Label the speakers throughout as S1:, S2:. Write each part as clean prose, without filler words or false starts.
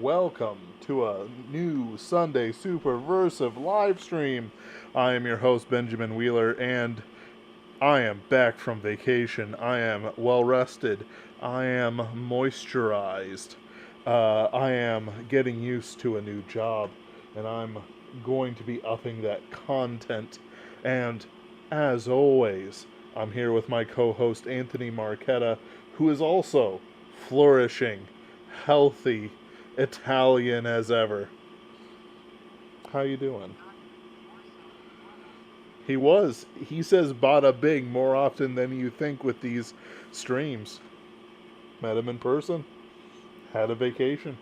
S1: welcome to a new Sunday Superversive Livestream. I am your host, Benjamin Wheeler, and I am back from vacation. I am well rested. I am moisturized. I am getting used to a new job, and I'm going to be upping that content. And as always, I'm here with my co host, Anthony Marchetta, who is also flourishing, healthy, Italian as ever. How you doing? He was. He says bada bing more often than you think with these streams. Met him in person. Had a vacation.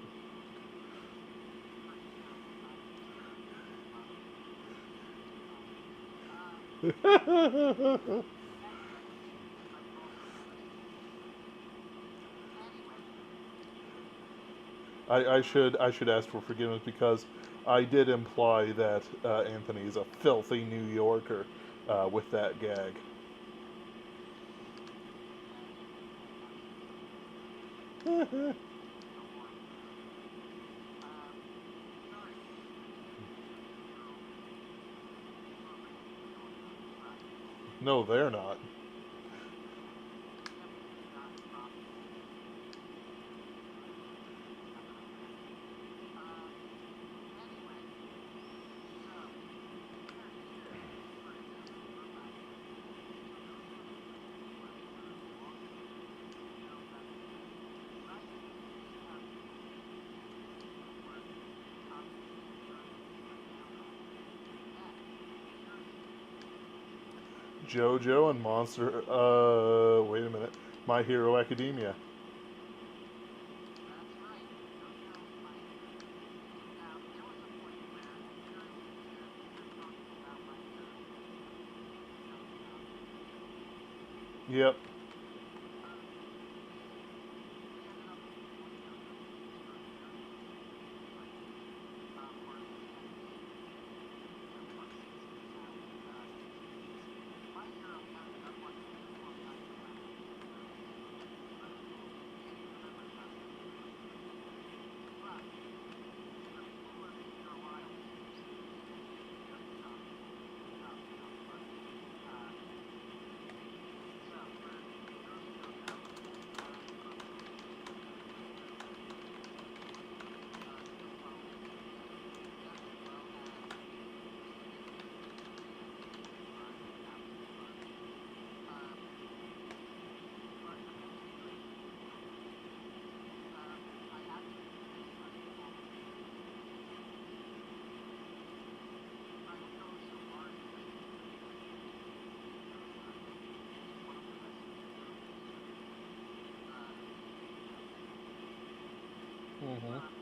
S1: I should ask for forgiveness because I did imply that Anthony's a filthy New Yorker with that gag. No, they're not. JoJo and Monster. Wait a minute. My Hero Academia. Yep. Mm-hmm.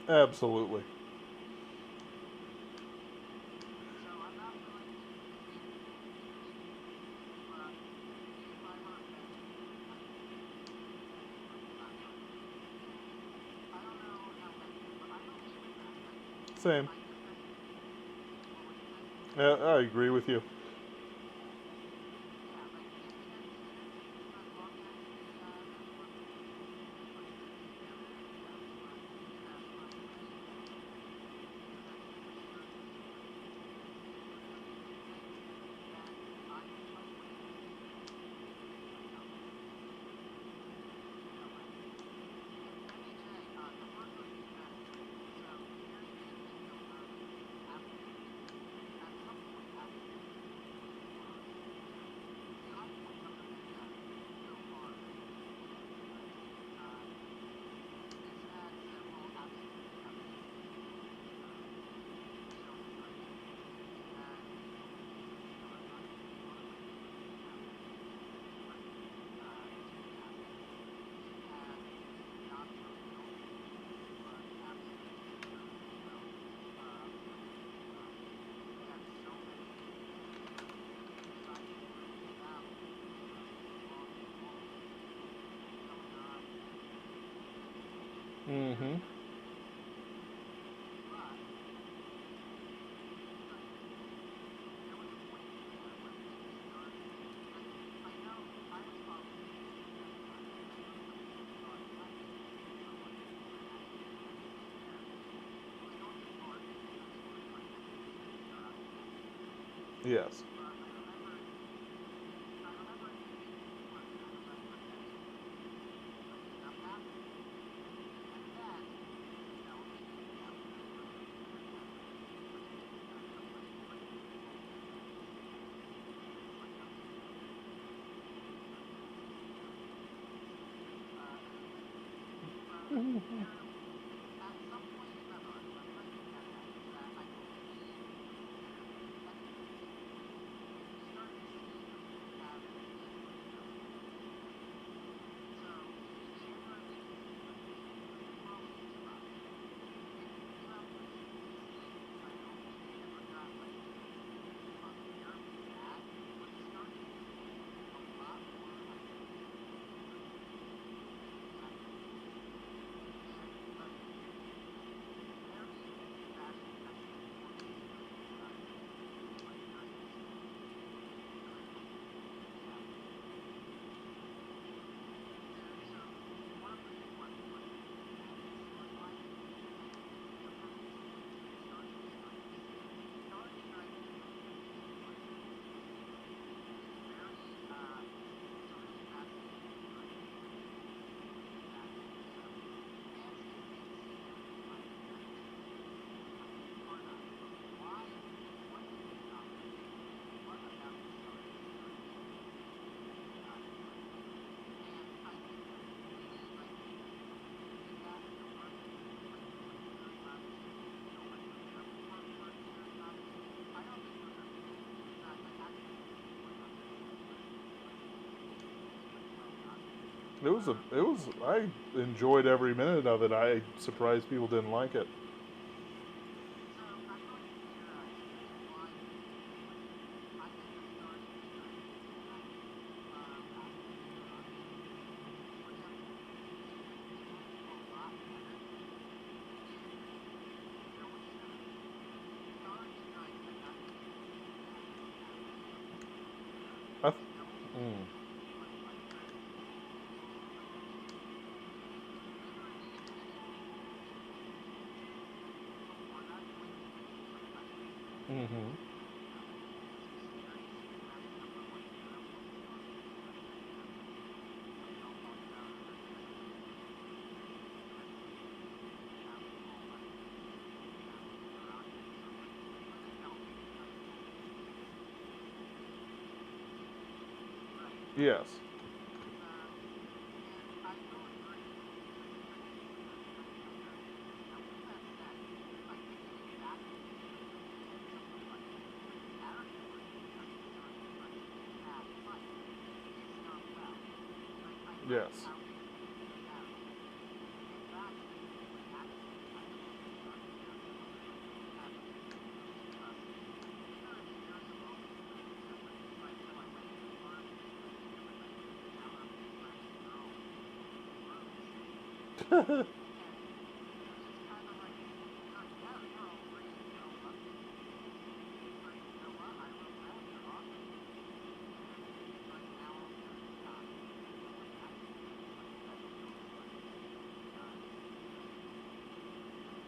S1: Absolutely. Same. I agree with you. Mm-hmm. Yes. I enjoyed every minute of it. I surprised people didn't like it. I, mm, mm-hmm. Yes. Yes.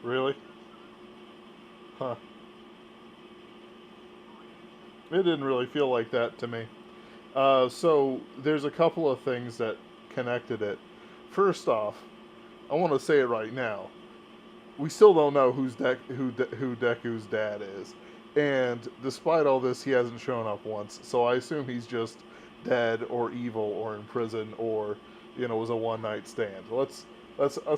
S1: Really? Huh. It didn't really feel like that to me. So there's a couple of things that connected it. First off, I want to say it right now. We still don't know who Deku's dad is, and despite all this, he hasn't shown up once. So I assume he's just dead or evil or in prison or was a one night stand. Let's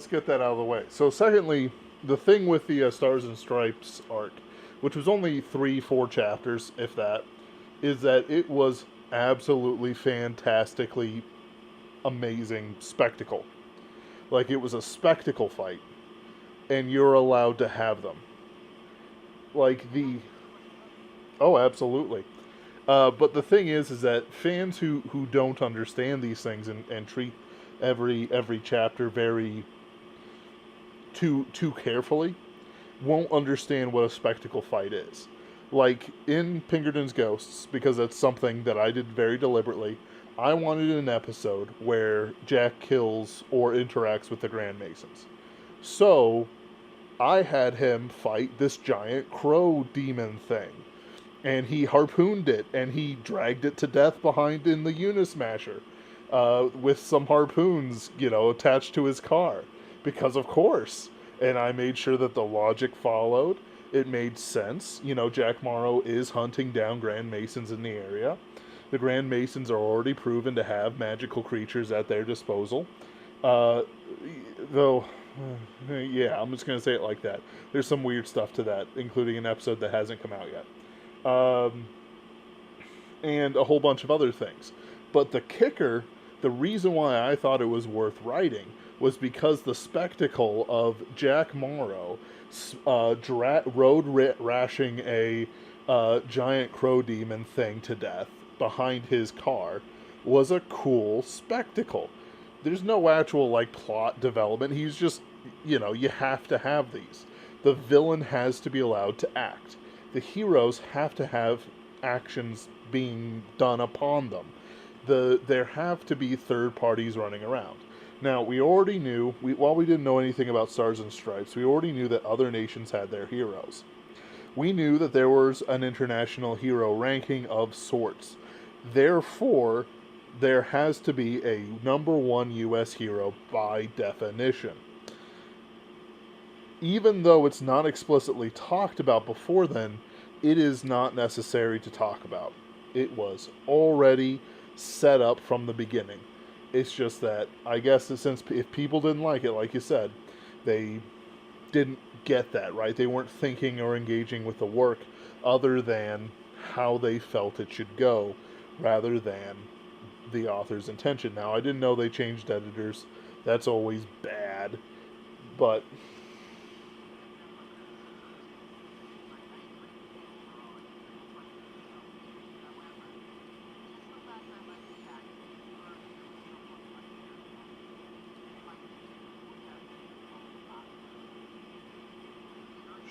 S1: get that out of the way. So secondly, the thing with the Stars and Stripes arc, which was only 3-4 chapters, if that, is that it was absolutely fantastically amazing spectacle. Like it was a spectacle fight, and you're allowed to have them. Like the oh, absolutely. But the thing is that fans who don't understand these things and treat every chapter very too carefully won't understand what a spectacle fight is. Like in Pinkerton's Ghosts, because that's something that I did very deliberately. I wanted an episode where Jack kills or interacts with the Grand Masons. So I had him fight this giant crow demon thing. And he harpooned it and he dragged it to death behind in the Unismasher with some harpoons, attached to his car. Because, of course. And I made sure that the logic followed. It made sense. Jack Morrow is hunting down Grand Masons in the area. The Grand Masons are already proven to have magical creatures at their disposal. Uh, though, yeah, I'm just going to say it like that. There's some weird stuff to that, including an episode that hasn't come out yet. And a whole bunch of other things. But the kicker, the reason why I thought it was worth writing, was because the spectacle of Jack Morrow road rashing a giant crow demon thing to death behind his car was a cool spectacle. There's no actual plot development. He's just, you have to have these. The villain has to be allowed to act. The heroes have to have actions being done upon them. There have to be third parties running around. Now, we already knew, while we didn't know anything about Stars and Stripes, we already knew that other nations had their heroes. We knew that there was an international hero ranking of sorts. Therefore, there has to be a number one U.S. hero by definition. Even though it's not explicitly talked about before then, it is not necessary to talk about. It was already set up from the beginning. It's just that, I guess, since if people didn't like it, like you said, they didn't get that, right? They weren't thinking or engaging with the work other than how they felt it should go, rather than the author's intention. Now, I didn't know they changed editors. That's always bad. But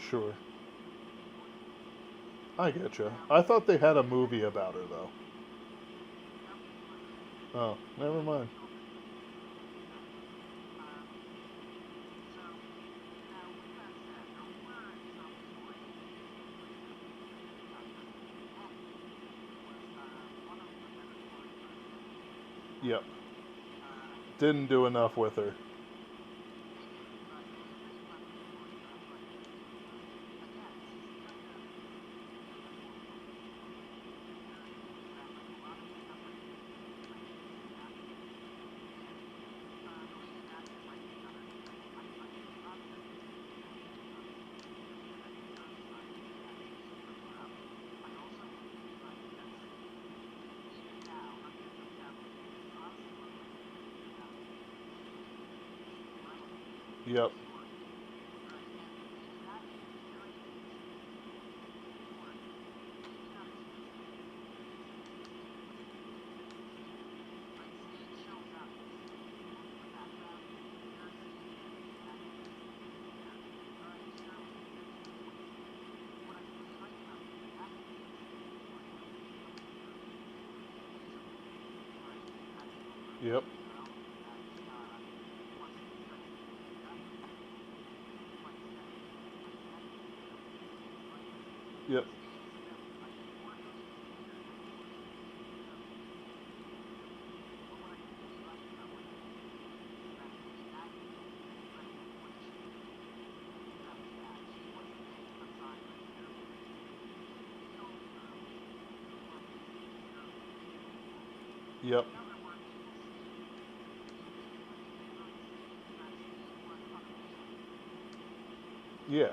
S1: sure. I getcha. I thought they had a movie about her, though. Oh, never mind. Yep. Didn't do enough with her. Yep. Yep. Yep. Yep. Yeah.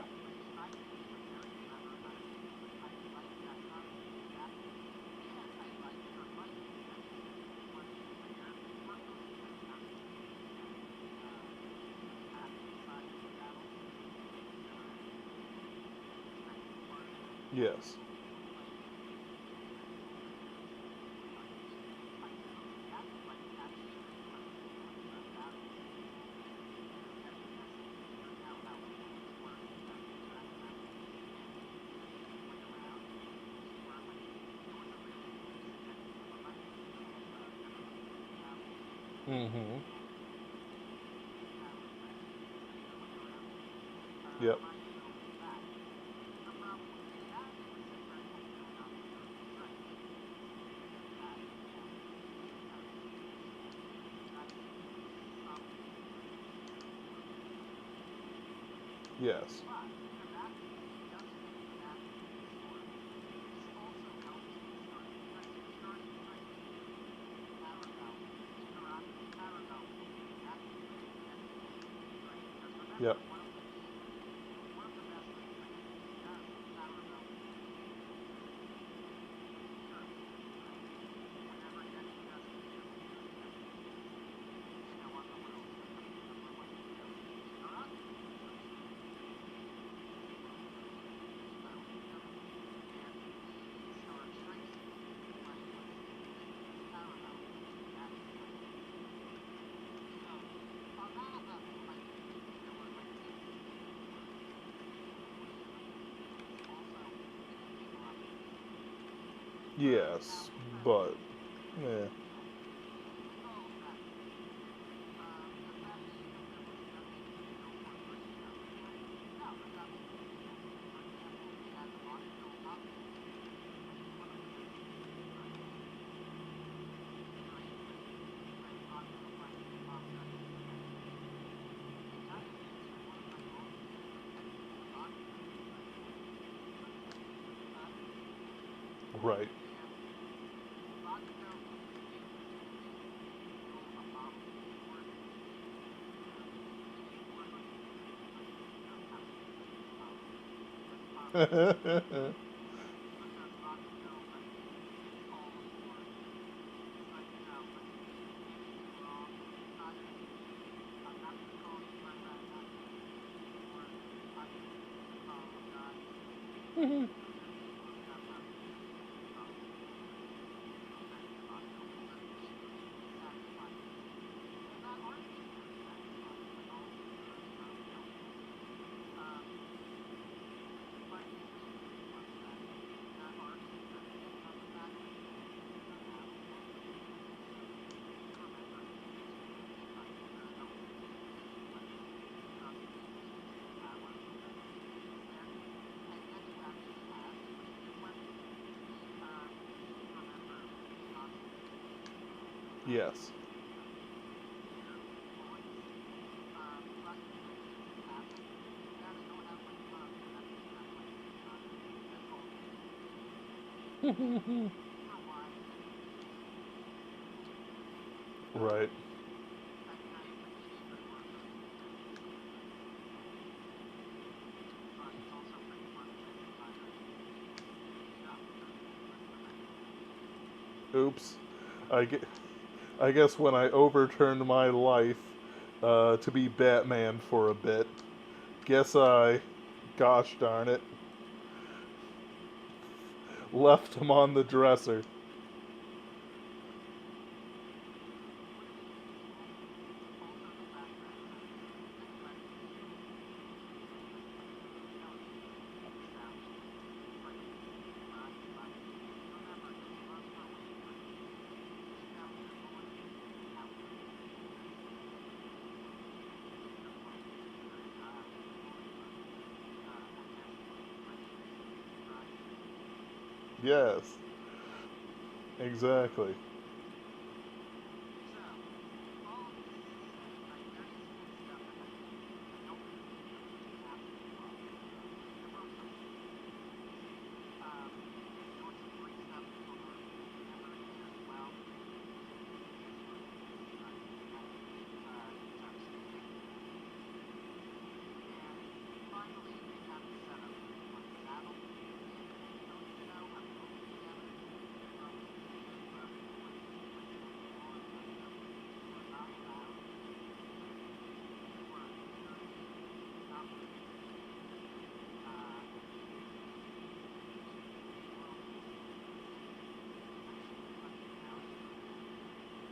S1: Yes. Mm-hmm. Yep. Yes. Yep. Yes. But yeah. Right. Yes. Right. Oops. I get. I guess when I overturned my life to be Batman for a bit, guess I, gosh darn it, left him on the dresser. Yes, exactly.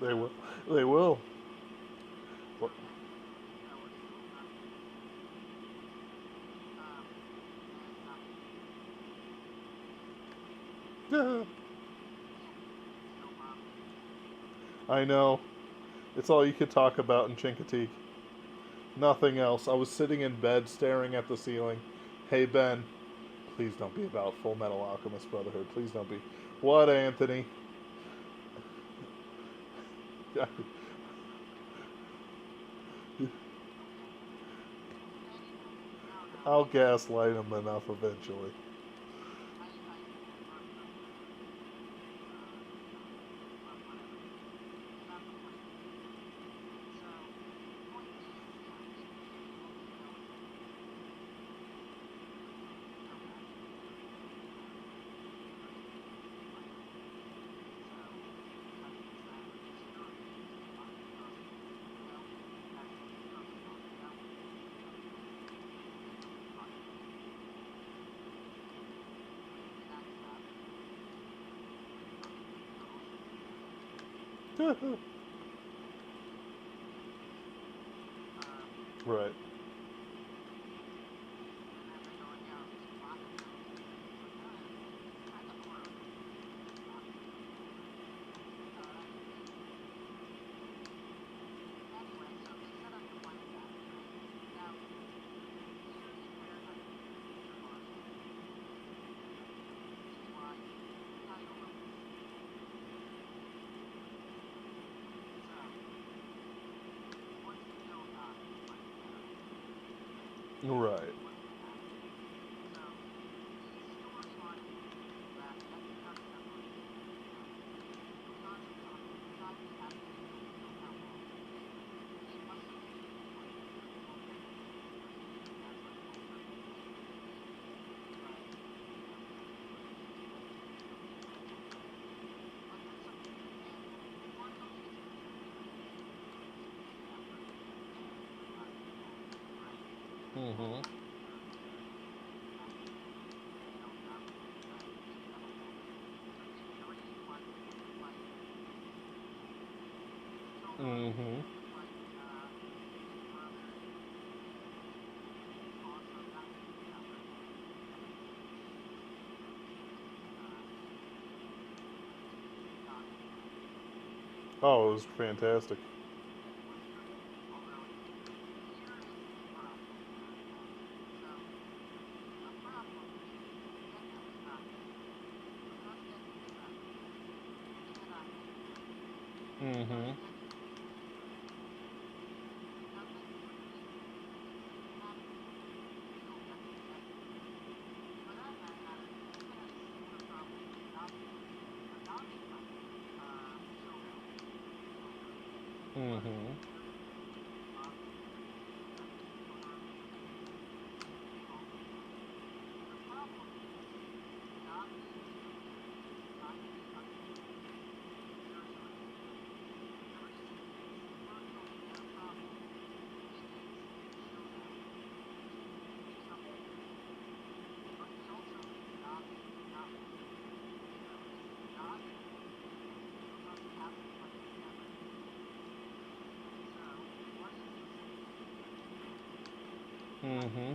S1: They will. They will. I know. It's all you could talk about in Chincoteague. Nothing else. I was sitting in bed staring at the ceiling. Hey, Ben, please don't be about Full Metal Alchemist Brotherhood. Please don't be. What, Anthony? I'll gaslight him enough eventually. Right. Right. Mm-hmm. Mm-hmm. Oh, it was fantastic. Mm-hmm. Mm-hmm. Mm-hmm.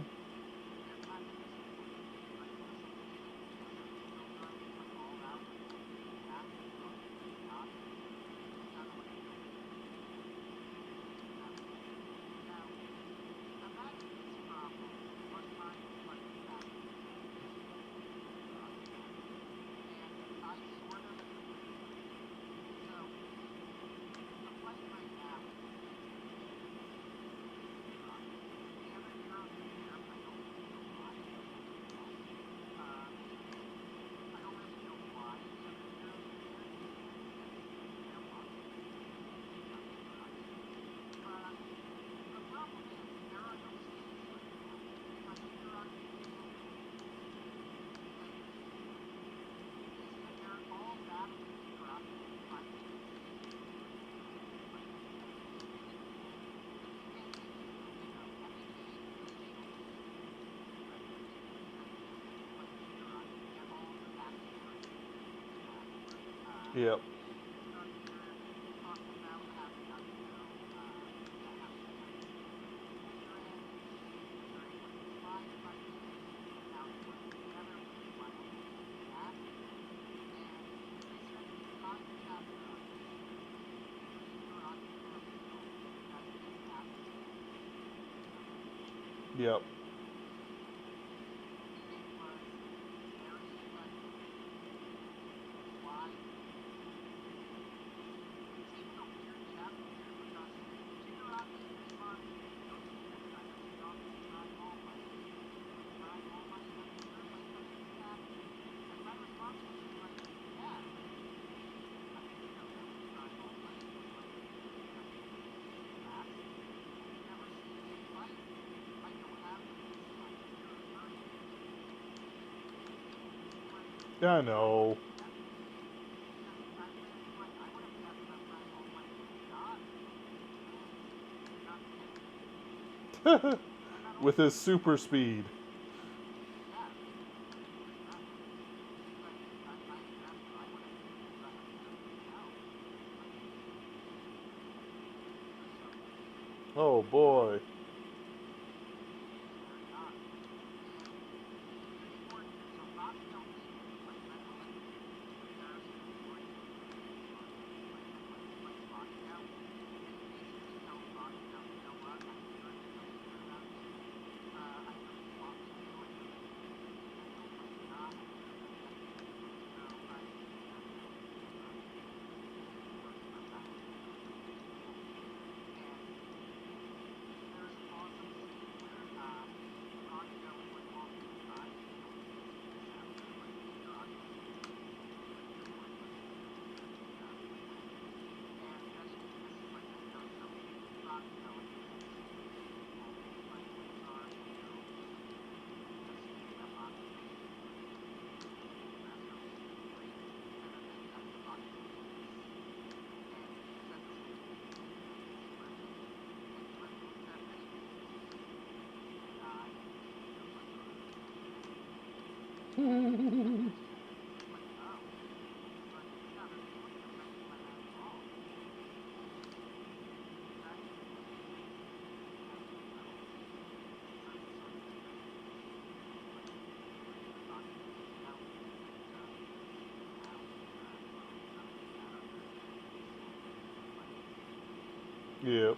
S1: Yep. Yep. Yeah, I know. With his super speed. Oh boy. Yep.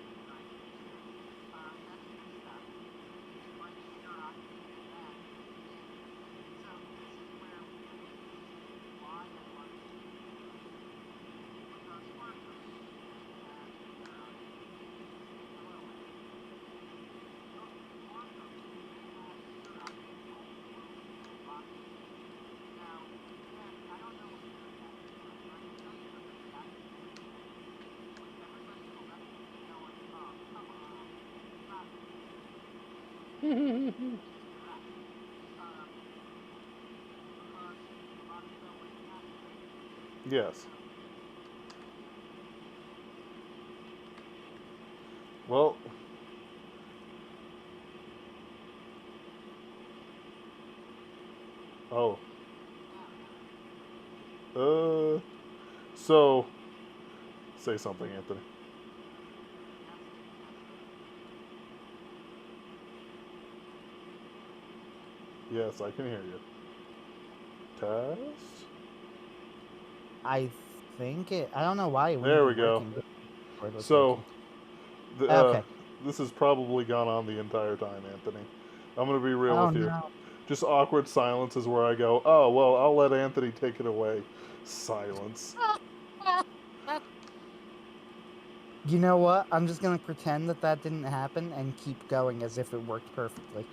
S1: Yes. Well, oh. So, say something, Anthony. Yes, I can hear you. Test?
S2: I think it. I don't know why it wouldn't
S1: There
S2: be
S1: we go.
S2: working. Or it was
S1: So,
S2: working.
S1: the,
S2: Okay.
S1: this has probably gone on the entire time, Anthony. I'm going to be real
S2: Oh
S1: with you.
S2: no.
S1: Just awkward silence is where I go, oh, well, I'll let Anthony take it away. Silence.
S2: You know what? I'm just gonna pretend that that didn't happen and keep going as if it worked perfectly.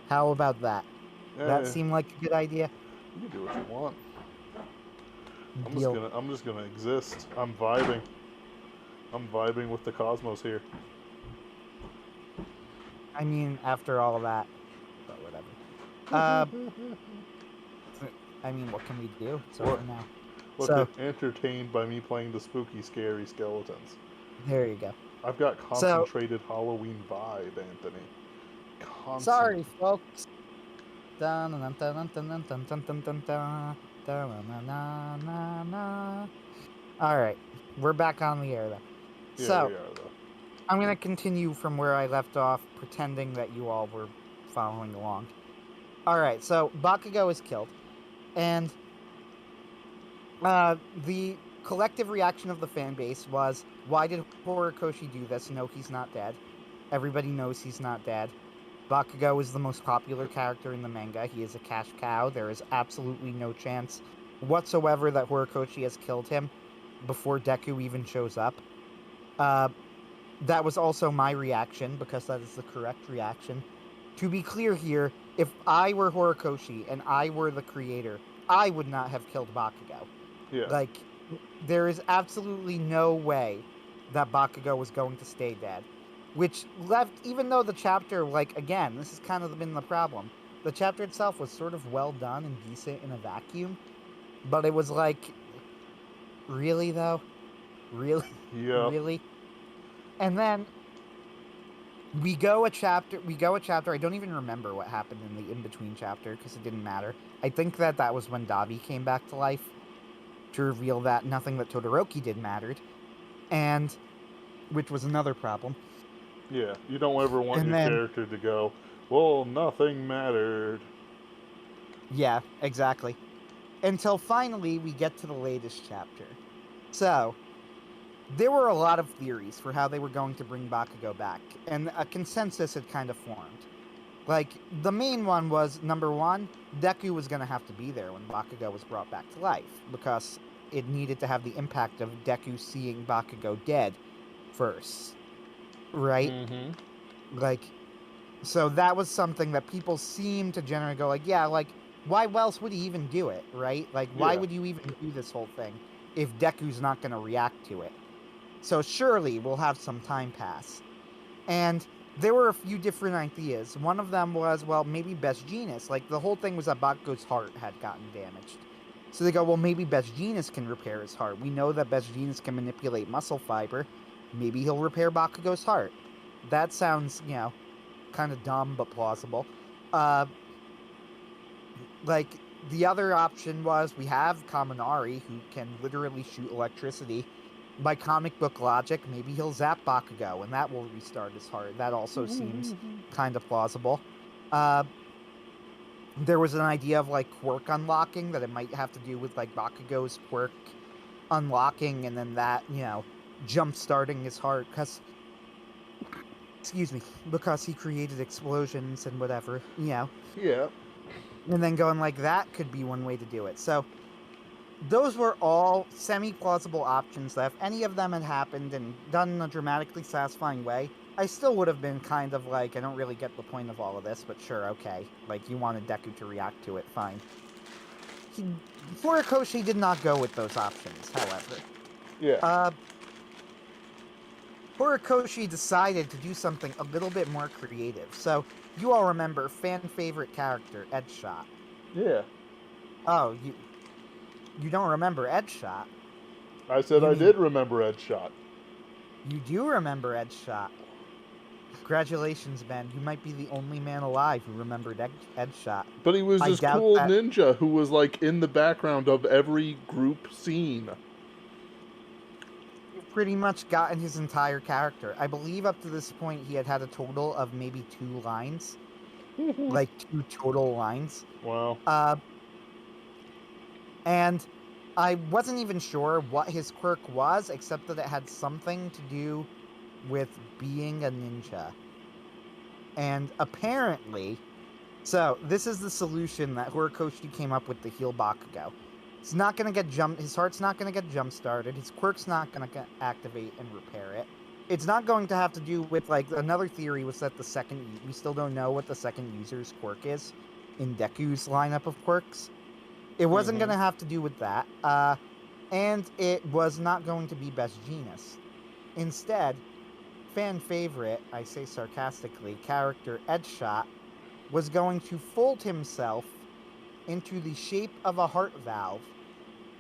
S2: How about that? That
S1: Eh,
S2: seem like a good idea?
S1: you can do what you want.
S2: Deal.
S1: I'm just gonna exist. I'm vibing. I'm vibing with the cosmos here.
S2: I mean, after all that, but whatever. Uh, I mean, what can we do? It's
S1: Look,
S2: over now.
S1: look,
S2: So
S1: entertained by me playing the spooky, scary skeletons.
S2: there you go.
S1: I've got
S2: So
S1: concentrated Halloween vibe, Anthony. Concent.
S2: sorry, folks. Dun, dun, dun, dun, dun, dun, dun, dun, dun, dun, dun, na, na, na, na. All right, we're back on the air though.
S1: Yeah, we
S2: So
S1: are though.
S2: I'm gonna continue from where I left off, pretending that you all were following along. All right, so Bakugo is killed, and the collective reaction of the fan base was, "Why did Horikoshi do this? No, he's not dead. Everybody knows he's not dead." Bakugo is the most popular character in the manga. He is a cash cow. There is absolutely no chance whatsoever that Horikoshi has killed him before Deku even shows up. Uh, that was also my reaction, because that is the correct reaction. To be clear here, if I were Horikoshi and I were the creator, I would not have killed Bakugo.
S1: Yeah.
S2: Like, there is absolutely no way that Bakugo was going to stay dead. Which left, even though the chapter, like, again, this has kind of been the problem. The chapter itself was sort of well done and decent in a vacuum, but it was like, really, though? Really?
S1: Yep.
S2: Really? And then we go a chapter. I don't even remember what happened in the in-between chapter, because it didn't matter. I think that was when Dabi came back to life to reveal that nothing that Todoroki did mattered, and which was another problem.
S1: Yeah. You don't ever want
S2: And
S1: your
S2: then,
S1: character to go, well, nothing mattered.
S2: yeah, exactly. Until finally we get to the latest chapter. So, there were a lot of theories for how they were going to bring Bakugo back, and a consensus had kind of formed. Like, the main one was, number one, Deku was going to have to be there when Bakugo was brought back to life, because it needed to have the impact of Deku seeing Bakugo dead first. Right?
S1: Mm-hmm.
S2: Like, so that was something that people seem to generally go like, yeah, like, why else would he even do it, right? Like, why
S1: Yeah.
S2: would you even do this whole thing if Deku's not going to react to it? So surely we'll have some time pass. And there were a few different ideas. One of them was, well, maybe Best Genius. Like, the whole thing was that Bakugo's heart had gotten damaged. So they go, well, maybe Best Genius can repair his heart. We know that Best Genius can manipulate muscle fiber. Maybe he'll repair Bakugo's heart. That sounds, kind of dumb but plausible. Uh, like, the other option was we have Kaminari, who can literally shoot electricity. By comic book logic, maybe he'll zap Bakugo, and that will restart his heart. That also seems kind of plausible. Uh, there was an idea of, like, quirk unlocking, that it might have to do with, like, Bakugo's quirk unlocking, and then that, jump-starting his heart, because, excuse me, because he created explosions and whatever,
S1: Yeah.
S2: and then going like that could be one way to do it. So those were all semi-plausible options that if any of them had happened and done in a dramatically satisfying way, I still would have been kind of like, I don't really get the point of all of this, but sure, okay. Like, you wanted Deku to react to it, fine. Horikoshi did not go with those options, however.
S1: Yeah.
S2: Uh, Horikoshi decided to do something a little bit more creative. So, you all remember fan-favorite character, Edshot.
S1: Yeah.
S2: Oh, you don't remember Edshot.
S1: I said
S2: You
S1: I
S2: mean
S1: did remember Ed Shot.
S2: you do remember Edshot? Congratulations, Ben. You might be the only man alive who remembered Edshot.
S1: But he was
S2: I
S1: this
S2: doubt
S1: cool
S2: that.
S1: ninja who was like in the background of every group scene.
S2: You've pretty much gotten his entire character. I believe up to this point he had a total of maybe 2 lines, like 2 total lines.
S1: Wow.
S2: Uh, and I wasn't even sure what his quirk was, except that it had something to do with being a ninja. And apparently, so this is the solution that Horikoshi came up with to heal Bakugo. It's not gonna get his heart's not gonna get jump started. His quirk's not gonna activate and repair it. It's not going to have to do with, like, another theory was that we still don't know what the second user's quirk is in Deku's lineup of quirks. It wasn't gonna have to do with that. And it was not going to be Best Genius. Instead, fan favorite, I say sarcastically, character Edshot was going to fold himself into the shape of a heart valve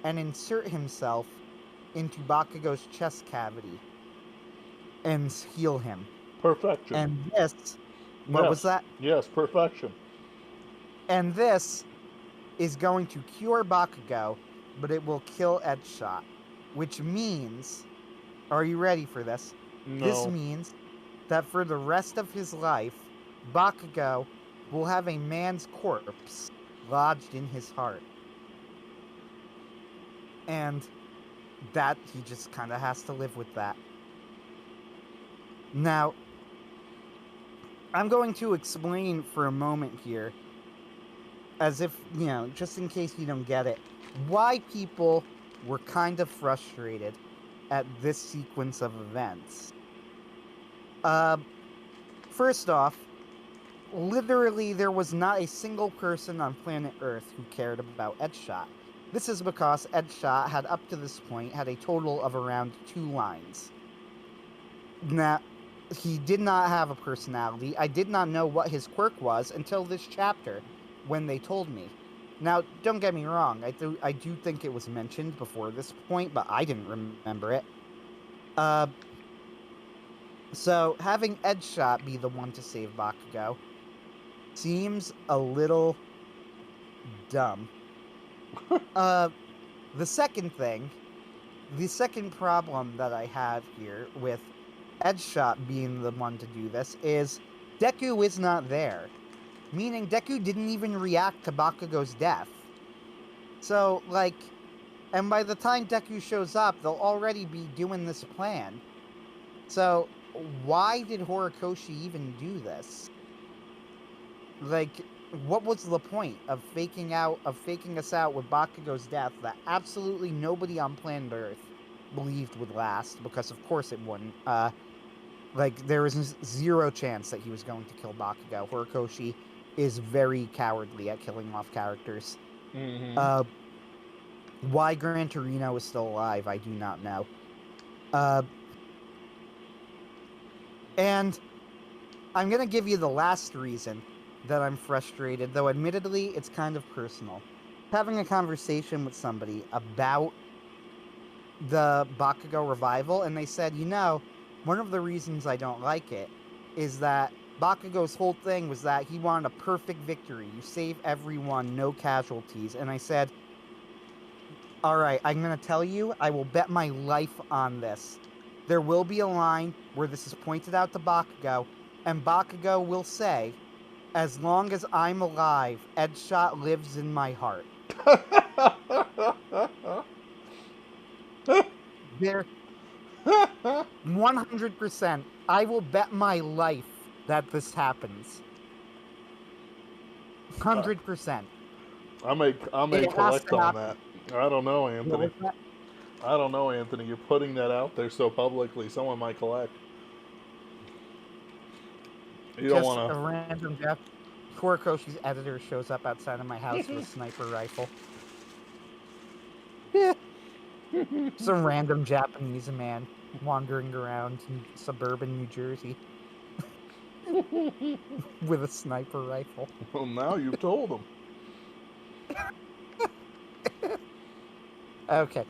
S2: and insert himself into Bakugo's chest cavity and heal him.
S1: Perfection.
S2: And this, what was
S1: Yes.
S2: that?
S1: Yes, perfection.
S2: And this is going to cure Bakugo, but it will kill Edshot. Which means, are you ready for this? This
S1: No.
S2: means that for the rest of his life, Bakugo will have a man's corpse lodged in his heart. And that he just kind of has to live with that. Now, I'm going to explain for a moment here, as if, just in case you don't get it, why people were kind of frustrated at this sequence of events. Uh, First off, literally there was not a single person on planet Earth who cared about Edshot. This is because Edshot had up to this point had a total of around 2 lines. Now, he did not have a personality. I did not know what his quirk was until this chapter, when they told me. Now, don't get me wrong, I do think it was mentioned before this point, but I didn't remember it. Uh, so having Edshot be the one to save Bakugo seems a little dumb. Uh, the second thing, the second problem that I have here with Edshot being the one to do this is Deku is not there. Meaning Deku didn't even react to Bakugo's death. So, and by the time Deku shows up, they'll already be doing this plan. So, why did Horikoshi even do this? What was the point of faking us out with Bakugo's death that absolutely nobody on planet Earth believed would last? Because of course it wouldn't. There was zero chance that he was going to kill Bakugo. Horikoshi is very cowardly at killing off characters.
S1: Mm-hmm.
S2: Why Gran Torino is still alive, I do not know. And I'm going to give you the last reason that I'm frustrated, though admittedly it's kind of personal. Having a conversation with somebody about the Bakugo revival, and they said, one of the reasons I don't like it is that Bakugo's whole thing was that he wanted a perfect victory. You save everyone, no casualties. And I said, all right, I'm going to tell you, I will bet my life on this. There will be a line where this is pointed out to Bakugo, and Bakugo will say, as long as I'm alive, Edshot lives in my heart. There, 100%, I will bet my life that this happens. 100%.
S1: I may
S2: It has
S1: collect
S2: to
S1: on
S2: happen.
S1: that. I don't know,
S2: What
S1: Anthony.
S2: was that?
S1: I don't know, Anthony. You're putting that out there so publicly. Someone might collect. You don't
S2: Just
S1: want
S2: a random Jeff. Horikoshi's editor shows up outside of my house with a sniper rifle. Yeah. Some random Japanese man wandering around in suburban New Jersey
S1: to.
S2: with a sniper rifle.
S1: Well, now you've told them.
S2: Okay.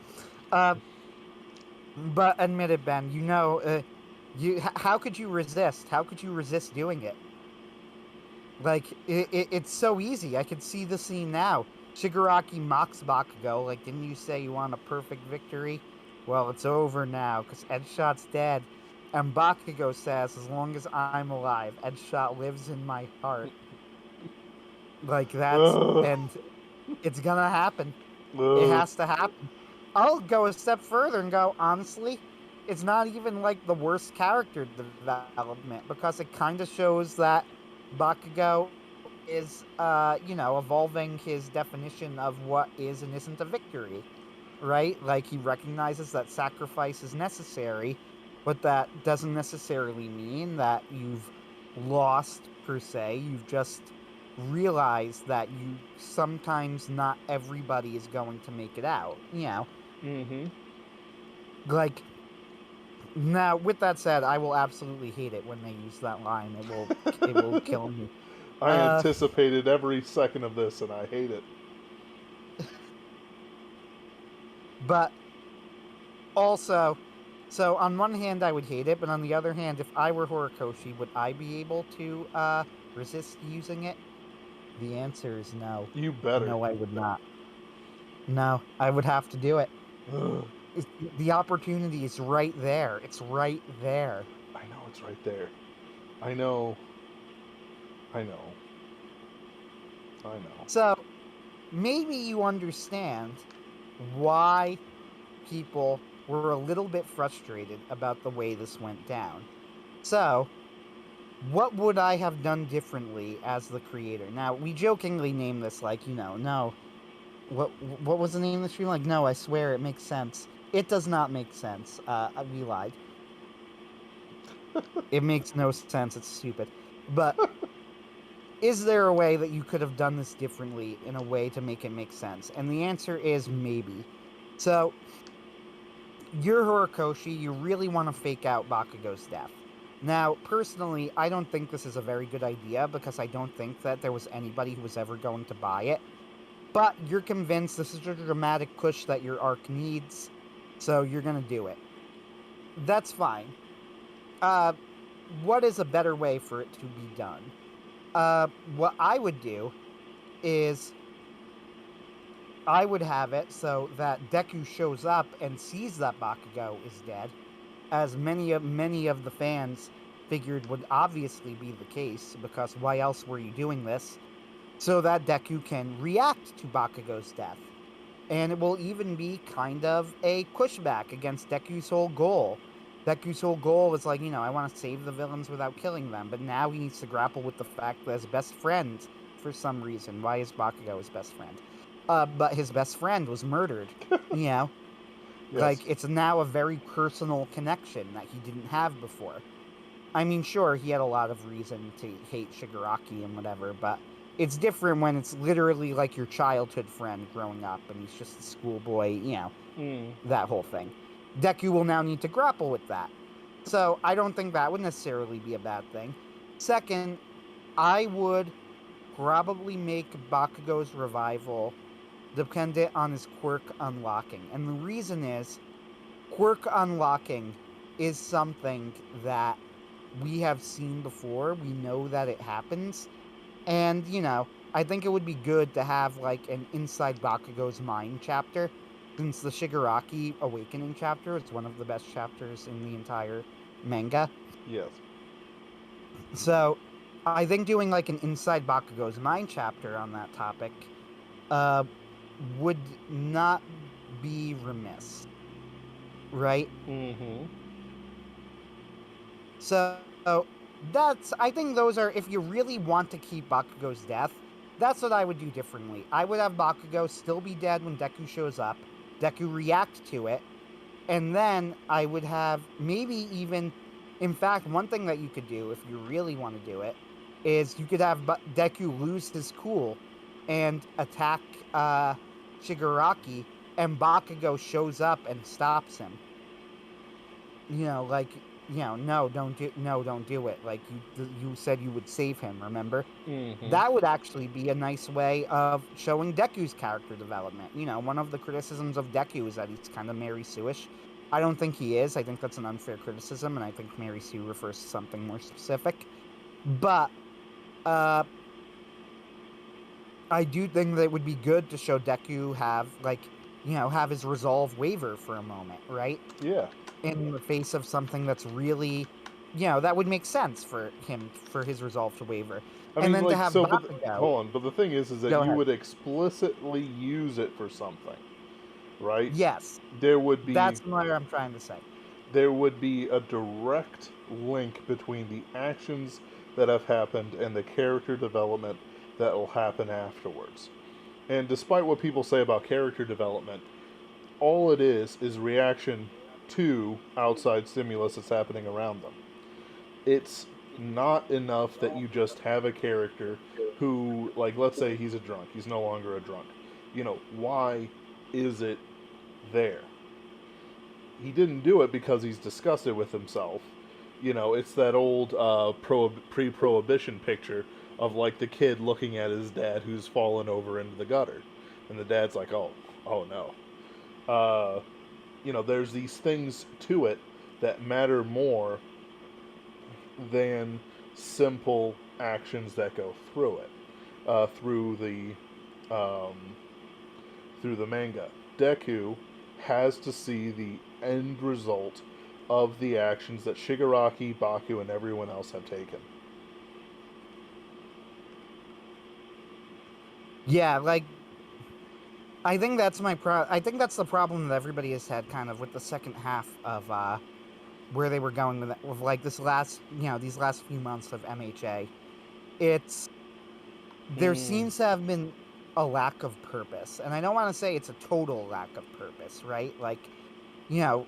S2: But admit it, Ben, how could you resist? How could you resist doing it? It's so easy. I could see the scene now. Shigaraki mocks Bakugo. Didn't you say you want a perfect victory? Well, it's over now, because Edshot's dead. And Bakugo says, as long as I'm alive, Edshot lives in my heart.
S1: Ugh.
S2: And it's gonna happen. It
S1: Ugh.
S2: has to happen. I'll go a step further and go, honestly, it's not even the worst character development, because it kind of shows that Bakugo is, evolving his definition of what is and isn't a victory, right? He recognizes that sacrifice is necessary, but that doesn't necessarily mean that you've lost per se. You've just realized that sometimes not everybody is going to make it out.
S1: Mm-hmm.
S2: Like, now, with that said, I will absolutely hate it when they use that line. It will kill me.
S1: I anticipated every second of this, and I hate it.
S2: But also, so on one hand, I would hate it, but on the other hand, if I were Horikoshi, would I be able to resist using it? The answer is no.
S1: You better.
S2: No, I would not. No, I would have to do it.
S1: Ugh.
S2: The opportunity is right there. It's right there.
S1: I know it's right there. I know. I know. I know.
S2: So, maybe you understand why people were a little bit frustrated about the way this went down. So, what would I have done differently as the creator? Now, we jokingly name this like, no. What was the name of the stream? Like, no, I swear it makes sense. It does not make sense. We lied. It makes no sense. It's stupid. But is there a way that you could have done this differently in a way to make it make sense? And the answer is maybe. So, you're Horikoshi, you really want to fake out Bakugo's death. Now, personally, I don't think this is a very good idea because I don't think that there was anybody who was ever going to buy it. But you're convinced this is a dramatic push that your arc needs, so you're going to do it. That's fine. What is a better way for it to be done? What I would do is I would have it so that Deku shows up and sees that Bakugo is dead, as many of the fans figured would obviously be the case, because why else were you doing this? So that Deku can react to Bakugo's death. And it will even be kind of a pushback against Deku's whole goal. Deku's whole goal is like, I want to save the villains without killing them, but now he needs to grapple with the fact that his best friend, for some reason, why is Bakugo his best friend? But his best friend was murdered,
S1: Yes.
S2: Like, it's now a very personal connection that he didn't have before. I mean, sure, he had a lot of reason to hate Shigaraki and whatever, but it's different when it's literally like your childhood friend growing up and he's just a schoolboy, that whole thing. Deku will now need to grapple with that. So I don't think that would necessarily be a bad thing. Second, I would probably make Bakugo's revival dependent on his quirk unlocking. And the reason is, quirk unlocking is something that we have seen before. We know that it happens. And, I think it would be good to have, like, an Inside Bakugo's Mind chapter, since the Shigaraki Awakening chapter is one of the best chapters in the entire manga.
S1: Yes.
S2: So, I think doing, like, an Inside Bakugo's Mind chapter on that topic would not be remiss. Right?
S1: Mm-hmm.
S2: So, I think those are, if you really want to keep Bakugo's death, that's what I would do differently. I would have Bakugo still be dead when Deku shows up, Deku react to it, and then I would have maybe even, in fact, one thing that you could do if you really want to do it, is you could have Deku lose his cool and attack Shigaraki, and Bakugo shows up and stops him. No, don't do it. Like, you said you would save him, remember?
S1: Mm-hmm.
S2: That would actually be a nice way of showing Deku's character development. One of the criticisms of Deku is that he's kind of Mary Sue-ish. I don't think he is. I think that's an unfair criticism, and I think Mary Sue refers to something more specific. But, I do think that it would be good to show Deku have, like, have his resolve waver for a moment, right?
S1: Yeah.
S2: In the face of something that's really, that would make sense for him, for his resolve to waver.
S1: I
S2: And
S1: mean,
S2: then
S1: like,
S2: to have
S1: so,
S2: Bakugo...
S1: hold on, but the thing is that
S2: Go
S1: you
S2: ahead.
S1: would explicitly use it for something, right?
S2: Yes.
S1: There would be...
S2: That's what I'm trying to say.
S1: There would be a direct link between the actions that have happened and the character development that will happen afterwards. And despite what people say about character development, all it is reaction to outside stimulus that's happening around them. It's not enough that you just have a character who, like, let's say he's a drunk. He's no longer a drunk. Why is it there? He didn't do it because he's disgusted with himself. It's that old pre-prohibition picture of, like, the kid looking at his dad who's fallen over into the gutter. And the dad's like, oh no. There's these things to it that matter more than simple actions that go through it, through the manga. Deku has to see the end result of the actions that Shigaraki, Baku, and everyone else have taken.
S2: Yeah, like, I think that's I think that's the problem that everybody has had kind of with the second half of where they were going with like this last, these last few months of MHA. It's there
S1: Mm,
S2: seems to have been a lack of purpose, and I don't want to say it's a total lack of purpose, right? Like,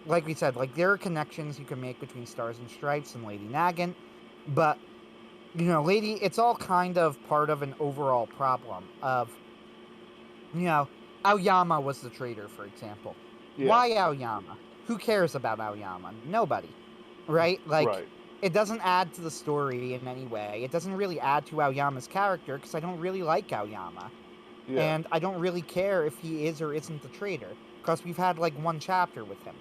S2: like we said, like there are connections you can make between Stars and Stripes and Lady Nagant, but it's all kind of part of an overall problem of, you know, Aoyama was the traitor, for example.
S1: yeah,
S2: Why Aoyama? Who cares about Aoyama? Nobody, right? Like,
S1: right.
S2: it doesn't add to the story in any way. It doesn't really add to Aoyama's character because I don't really like Aoyama.
S1: Yeah,
S2: And I don't really care if he is or isn't the traitor because we've had like one chapter with him.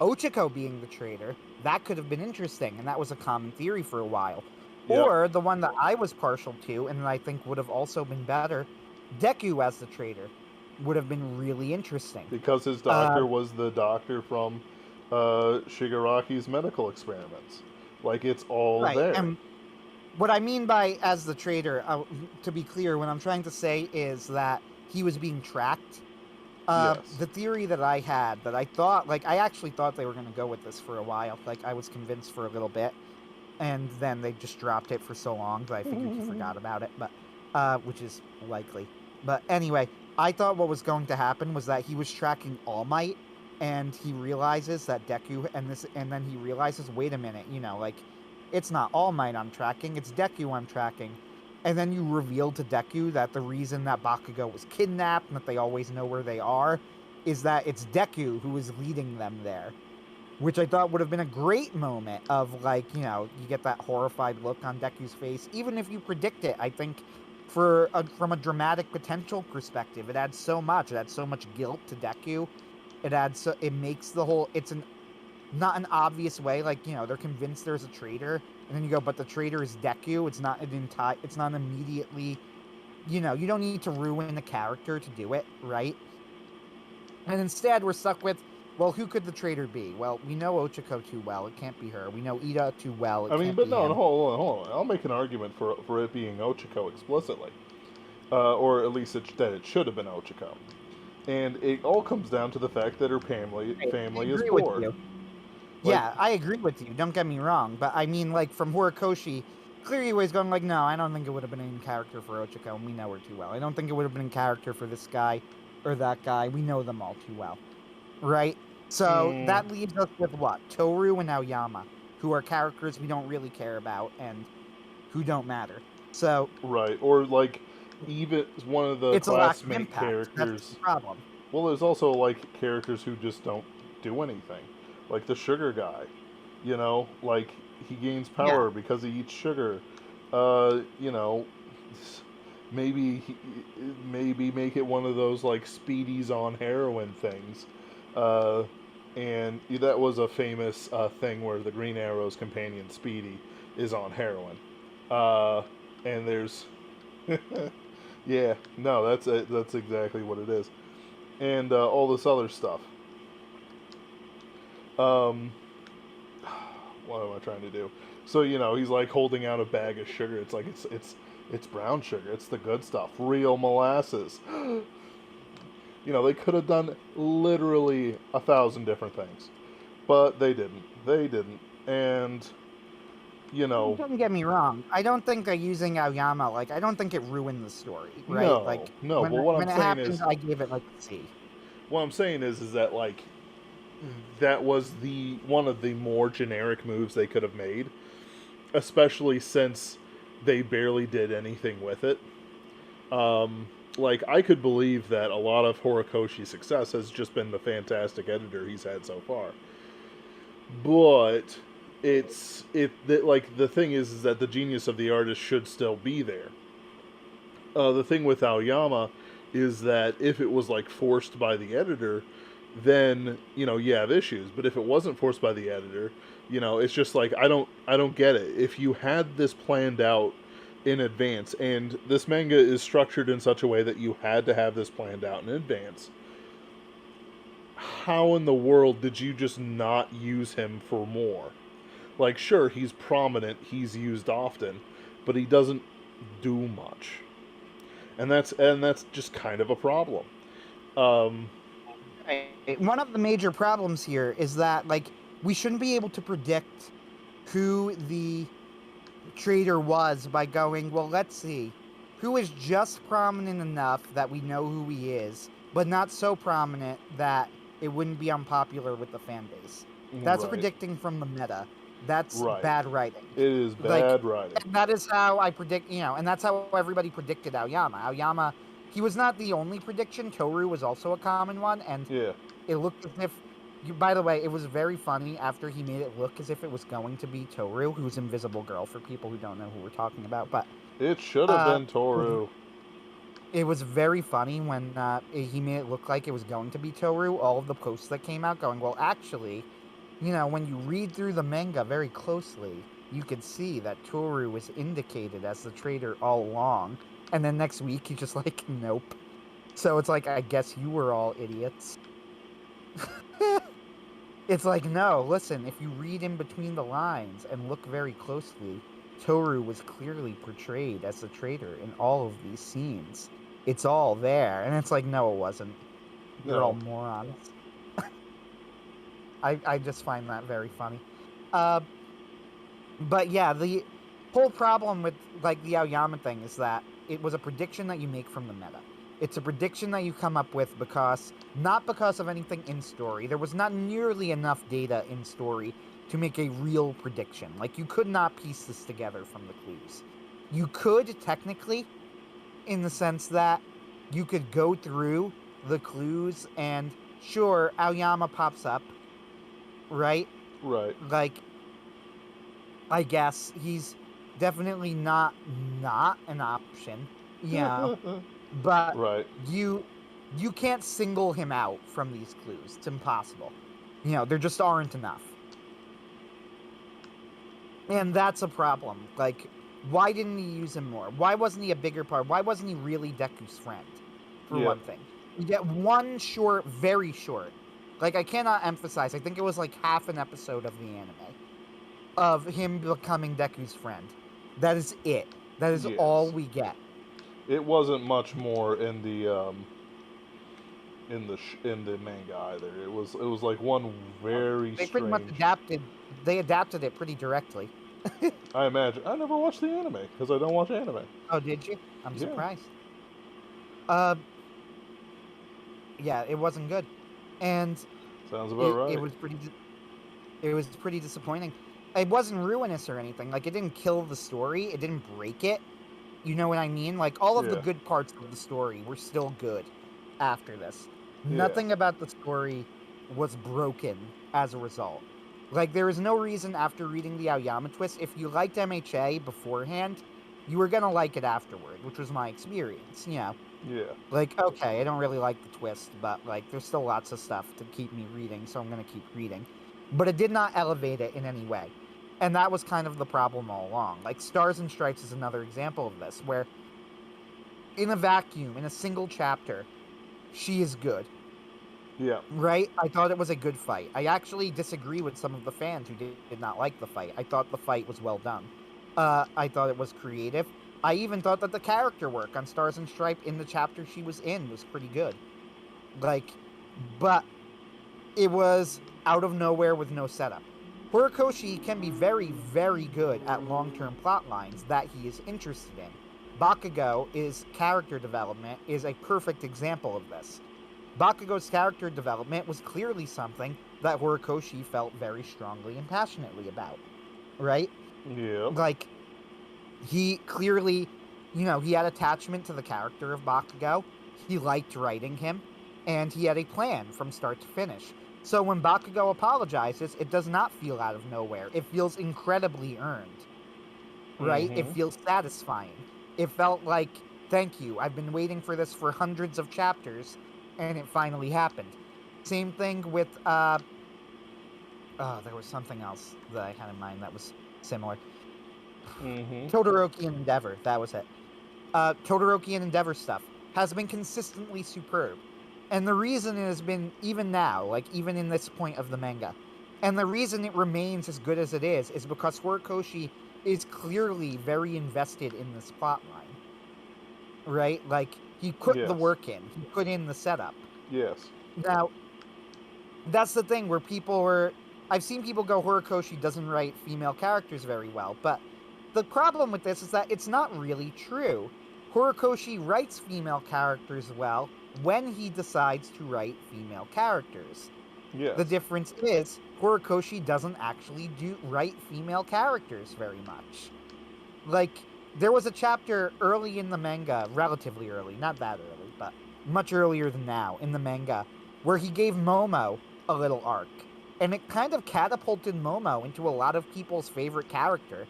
S2: Ochako being the traitor, that could have been interesting, and that was a common theory for a while.
S1: yep.
S2: Or the one that I was partial to, and I think would have also been better, Deku as the traitor would have been really interesting.
S1: Because his
S2: Uh,
S1: doctor was the doctor from Shigaraki's medical experiments. Like, it's all
S2: right,
S1: there.
S2: and what I mean by as the traitor, to be clear, what I'm trying to say is that he was being tracked.
S1: Yes.
S2: The theory that I had, that I thought, like, I actually thought they were going to go with this for a while. Like, I was convinced for a little bit, and then they just dropped it for so long that I figured he forgot about it, but which is likely. But anyway, I thought what was going to happen was that he was tracking All Might, and he realizes that Deku and then he realizes, wait a minute, like it's not All Might I'm tracking, it's Deku I'm tracking. And then you reveal to Deku that the reason that Bakugo was kidnapped and that they always know where they are is that it's Deku who is leading them there, which I thought would have been a great moment of, like, you get that horrified look on Deku's face. Even if you predict it, I think from a dramatic potential perspective, it adds so much. It adds so much guilt to Deku. It makes the whole, not an obvious way, like, they're convinced there's a traitor, and then you go, but the traitor is Deku. It's not immediately, you don't need to ruin the character to do it, right? And instead, we're stuck with, well, who could the traitor be? Well, we know Ochako too well. It can't be her. We know Ida too well. It
S1: I mean,
S2: can't
S1: but
S2: be
S1: no,
S2: him.
S1: hold on. I'll make an argument for it being Ochako explicitly. Or at least that it should have been Ochako. And it all comes down to the fact that her
S2: I
S1: family is
S2: agree with
S1: poor.
S2: you.
S1: Like,
S2: Yeah, I agree with you. Don't get me wrong. But I mean, like, from Horikoshi, clearly he was going like, no, I don't think it would have been in character for Ochako, and we know her too well. I don't think it would have been in character for this guy or that guy. We know them all too well. Right? So
S1: mm,
S2: that leaves us with what? Toru and Aoyama, who are characters we don't really care about and who don't matter. So
S1: right. Or, like, even one of the
S2: it's a lack of
S1: classmate
S2: impact. That's the
S1: characters.
S2: problem.
S1: Well, there's also, like, characters who just don't do anything. Like the sugar guy. Like, he gains
S2: Yeah.
S1: power because he eats sugar. You know, maybe maybe make it one of those like Speedies on heroin things. Uh, and that was a famous thing where the Green Arrow's companion Speedy is on heroin. Uh, and there's, yeah, no, that's exactly what it is, and all this other stuff. Um, what am I trying to do? So he's like holding out a bag of sugar. It's like it's brown sugar. It's the good stuff, real molasses. They could have done literally 1,000 different things, but they didn't. They didn't, and
S2: Don't get me wrong. I don't think that using Aoyama, like, I don't think it ruined the story, right?
S1: no,
S2: Like,
S1: no. But what I'm
S2: when it
S1: saying
S2: happened,
S1: is,
S2: I gave it like a C.
S1: is that like that was the one of the more generic moves they could have made, especially since they barely did anything with it. Like, I could believe that a lot of Horikoshi's success has just been the fantastic editor he's had so far. But like the thing is that the genius of the artist should still be there. The thing with Aoyama is that if it was like forced by the editor, then you have issues. But if it wasn't forced by the editor, it's just like I don't get it. If you had this planned out in advance, and this manga is structured in such a way that you had to have this planned out in advance, how in the world did you just not use him for more? Like, sure, he's prominent, he's used often, but he doesn't do much, and that's just kind of a problem. Um,
S2: Right. One of the major problems here is that, like, we shouldn't be able to predict who the traitor was by going, well, let's see, who is just prominent enough that we know who he is, but not so prominent that it wouldn't be unpopular with the fan base. That's
S1: Right.
S2: predicting from the meta. That's
S1: Right.
S2: bad writing.
S1: It is
S2: Like,
S1: bad writing.
S2: and that is how I predict, and that's how everybody predicted Aoyama. Aoyama, he was not the only prediction. Toru was also a common one, and
S1: Yeah.
S2: it looked as if, by the way, it was very funny after he made it look as if it was going to be Toru, who's Invisible Girl, for people who don't know who we're talking about. But
S1: It should have been Toru.
S2: it was very funny when he made it look like it was going to be Toru. All of the posts that came out going, well, actually, when you read through the manga very closely, you could see that Toru was indicated as the traitor all along. And then next week, he's just like, nope. So it's like, I guess you were all idiots. It's like, no, listen, if you read in between the lines and look very closely, Toru was clearly portrayed as the traitor in all of these scenes. It's all there. And it's like, no, it wasn't. You're all morons. I just find that very funny. But yeah, the whole problem with like the Aoyama thing is that it was a prediction that you make from the meta. It's a prediction that you come up with not because of anything in story. There was not nearly enough data in story to make a real prediction. Like, you could not piece this together from the clues. You could, technically, in the sense that you could go through the clues and, sure, Aoyama pops up, right?
S1: Right.
S2: Like, I guess he's definitely not an option, but
S1: right.
S2: you can't single him out from these clues. It's impossible. There just aren't enough. And that's a problem. Like, why didn't he use him more? Why wasn't he a bigger part? Why wasn't he really Deku's friend, for one thing? You get one short, very short. Like, I cannot emphasize, I think it was like half an episode of the anime of him becoming Deku's friend. That is it. That is all we get.
S3: It wasn't much more in the manga either. It was like one very
S2: They
S3: strange.
S2: pretty much adapted it pretty directly.
S3: I imagine. I never watched the anime because I don't watch anime.
S2: Oh, did you? I'm surprised. Yeah, it wasn't good, and
S3: sounds about right.
S2: It was pretty disappointing. It wasn't ruinous or anything. Like, it didn't kill the story. It didn't break it. You know what I mean? Like, all of the good parts of the story were still good after this. Nothing about the story was broken as a result. Like, there is no reason after reading the Aoyama twist, if you liked MHA beforehand, you were gonna like it afterward, which was my experience,
S3: Yeah.
S2: Like, okay, I don't really like the twist, but, like, there's still lots of stuff to keep me reading, so I'm gonna keep reading. But it did not elevate it in any way. And that was kind of the problem all along. Like, Stars and Stripes is another example of this, where in a vacuum, in a single chapter, she is good.
S3: Yeah.
S2: Right? I thought it was a good fight. I actually disagree with some of the fans who did not like the fight. I thought the fight was well done. I thought it was creative. I even thought that the character work on Stars and Stripe in the chapter she was in was pretty good. Like, but it was out of nowhere with no setup. Horikoshi can be very, very good at long-term plot lines that he is interested in. Bakugo's character development is a perfect example of this. Bakugo's character development was clearly something that Horikoshi felt very strongly and passionately about, right?
S3: Yeah.
S2: Like, he clearly, he had attachment to the character of Bakugo. He liked writing him, and he had a plan from start to finish. So when Bakugo apologizes, it does not feel out of nowhere. It feels incredibly earned, right? It feels satisfying. It felt like, thank you, I've been waiting for this for hundreds of chapters, and it finally happened. Same thing with, there was something else that I had in mind that was similar. Todoroki and Endeavor, that was it. Todoroki and Endeavor stuff has been consistently superb. And the reason it has been, even now, like even in this point of the manga, and the reason it remains as good as it is because Horikoshi is clearly very invested in this plot line. Right? Like, he put the work in. He put in the setup.
S3: Yes.
S2: Now, that's the thing where people were I've seen people go, Horikoshi doesn't write female characters very well, but the problem with this is that it's not really true. Horikoshi writes female characters well when he decides to write female characters.
S3: Yes.
S2: The difference is Horikoshi doesn't actually write female characters very much. Like, there was a chapter early in the manga, relatively early, not that early, but much earlier than now in the manga, where he gave Momo a little arc. And it kind of catapulted Momo into a lot of people's favorite character.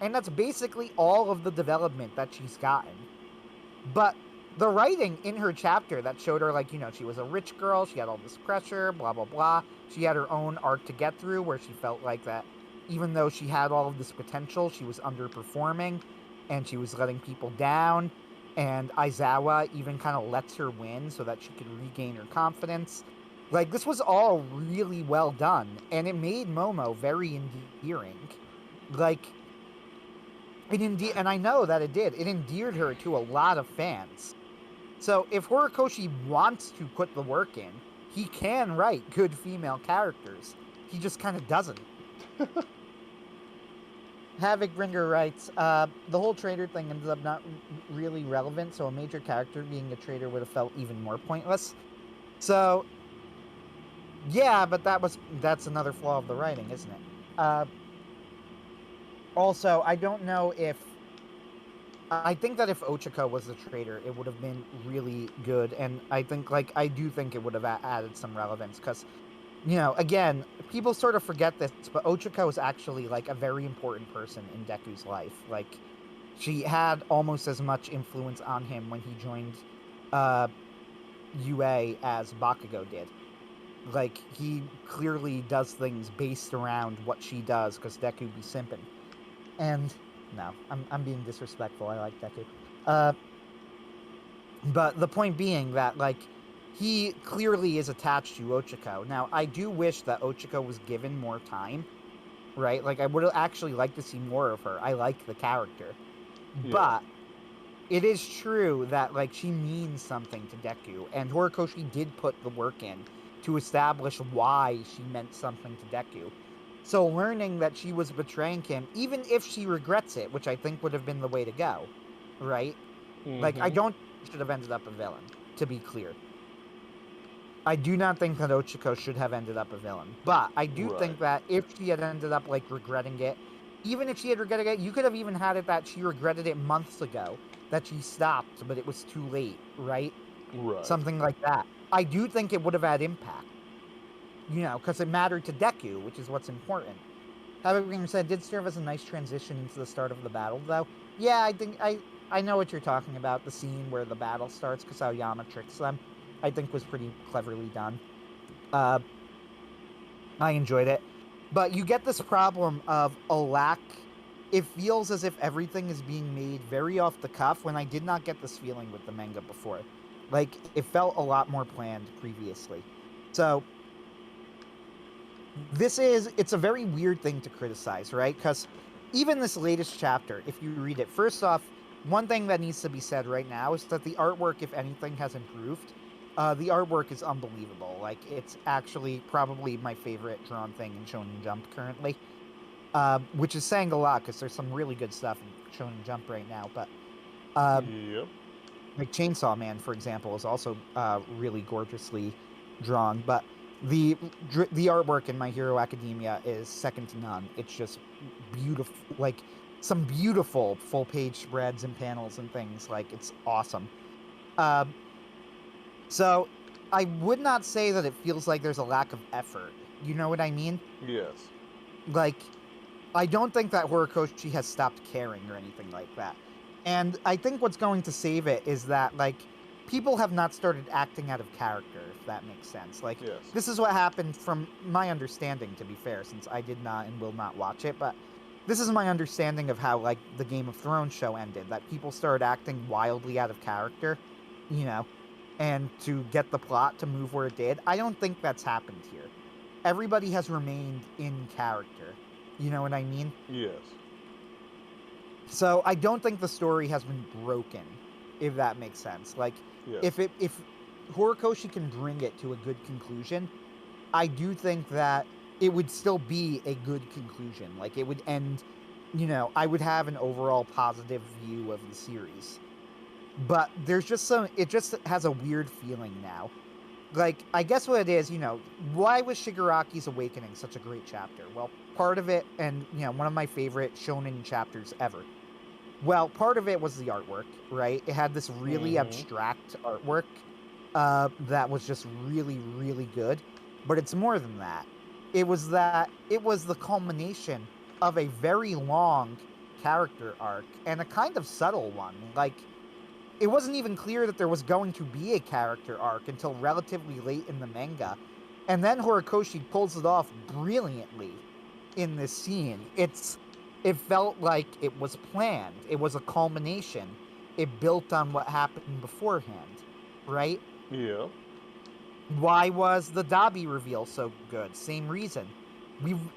S2: And that's basically all of the development that she's gotten. But the writing in her chapter that showed her, like, she was a rich girl, she had all this pressure, blah, blah, blah. She had her own arc to get through where she felt like that even though she had all of this potential, she was underperforming and she was letting people down. And Aizawa even kind of lets her win so that she could regain her confidence. Like, this was all really well done, and it made Momo very endearing. Like, and I know that it did. It endeared her to a lot of fans. So if Horikoshi wants to put the work in, he can write good female characters. He just kind of doesn't. Havokbringer writes, the whole traitor thing ended up not really relevant, so a major character being a traitor would have felt even more pointless. So, yeah, but that's another flaw of the writing, isn't it? Also, I don't know if... I think that if Ochako was the traitor, it would have been really good, and I do think it would have added some relevance, because, again, people sort of forget this, but Ochako is actually, like, a very important person in Deku's life. Like, she had almost as much influence on him when he joined UA as Bakugo did. Like, he clearly does things based around what she does, because Deku be simping. And... no, I'm being disrespectful. I like Deku. But the point being that, like, he clearly is attached to Ochako. Now, I do wish that Ochako was given more time, right? Like, I would actually like to see more of her. I like the character. Yeah. But it is true that, like, she means something to Deku, and Horikoshi did put the work in to establish why she meant something to Deku. So learning that she was betraying him, even if she regrets it, which I think would have been the way to go, right? Mm-hmm. Like, I don't think she should have ended up a villain, to be clear. I do not think that Ochako should have ended up a villain. But I do think that if she had ended up, like, regretting it, even if she had regretted it, you could have even had it that she regretted it months ago, that she stopped, but it was too late, right? Right. Something like that. I do think it would have had impact. Because it mattered to Deku, which is what's important. Havokbringer said, did serve as a nice transition into the start of the battle, though. Yeah, I think I know what you're talking about. The scene where the battle starts, because Aoyama tricks them, I think was pretty cleverly done. I enjoyed it. But you get this problem of a lack. It feels as if everything is being made very off the cuff, when I did not get this feeling with the manga before. Like, it felt a lot more planned previously. So... it's a very weird thing to criticize, right? Because even this latest chapter, if you read it, first off, one thing that needs to be said right now is that the artwork, if anything, has improved. The artwork is unbelievable. Like, it's actually probably my favorite drawn thing in Shonen Jump currently. Which is saying a lot, because there's some really good stuff in Shonen Jump right now. But,
S3: yep.
S2: Like Chainsaw Man, for example, is also really gorgeously drawn. But the artwork in My Hero Academia is second to none. It's just beautiful, like some beautiful full-page spreads and panels and things. Like, it's awesome. So I would not say that it feels like there's a lack of effort. You know what I mean?
S3: Yes.
S2: Like, I don't think that Horikoshi has stopped caring or anything like that. And I think what's going to save it is that, like, people have not started acting out of character, if that makes sense. Like, yes. This is what happened from my understanding, to be fair, since I did not and will not watch it, but this is my understanding of how, like, the Game of Thrones show ended, that people started acting wildly out of character, and to get the plot to move where it did. I don't think that's happened here. Everybody has remained in character. You know what I mean?
S3: Yes.
S2: So I don't think the story has been broken, if that makes sense. Like, yes. If Horikoshi can bring it to a good conclusion, I do think that it would still be a good conclusion. Like, it would end, I would have an overall positive view of the series. But there's just it just has a weird feeling now. Like, I guess what it is, why was Shigaraki's Awakening such a great chapter? Well, part of it, and, one of my favorite shonen chapters ever. Well, part of it was the artwork, right? It had this really abstract artwork that was just really, really good. But it's more than that. It was the culmination of a very long character arc and a kind of subtle one. Like, it wasn't even clear that there was going to be a character arc until relatively late in the manga. And then Horikoshi pulls it off brilliantly in this scene. It felt like it was planned. It was a culmination. It built on what happened beforehand, right?
S3: Yeah.
S2: Why was the Dabi reveal so good? Same reason.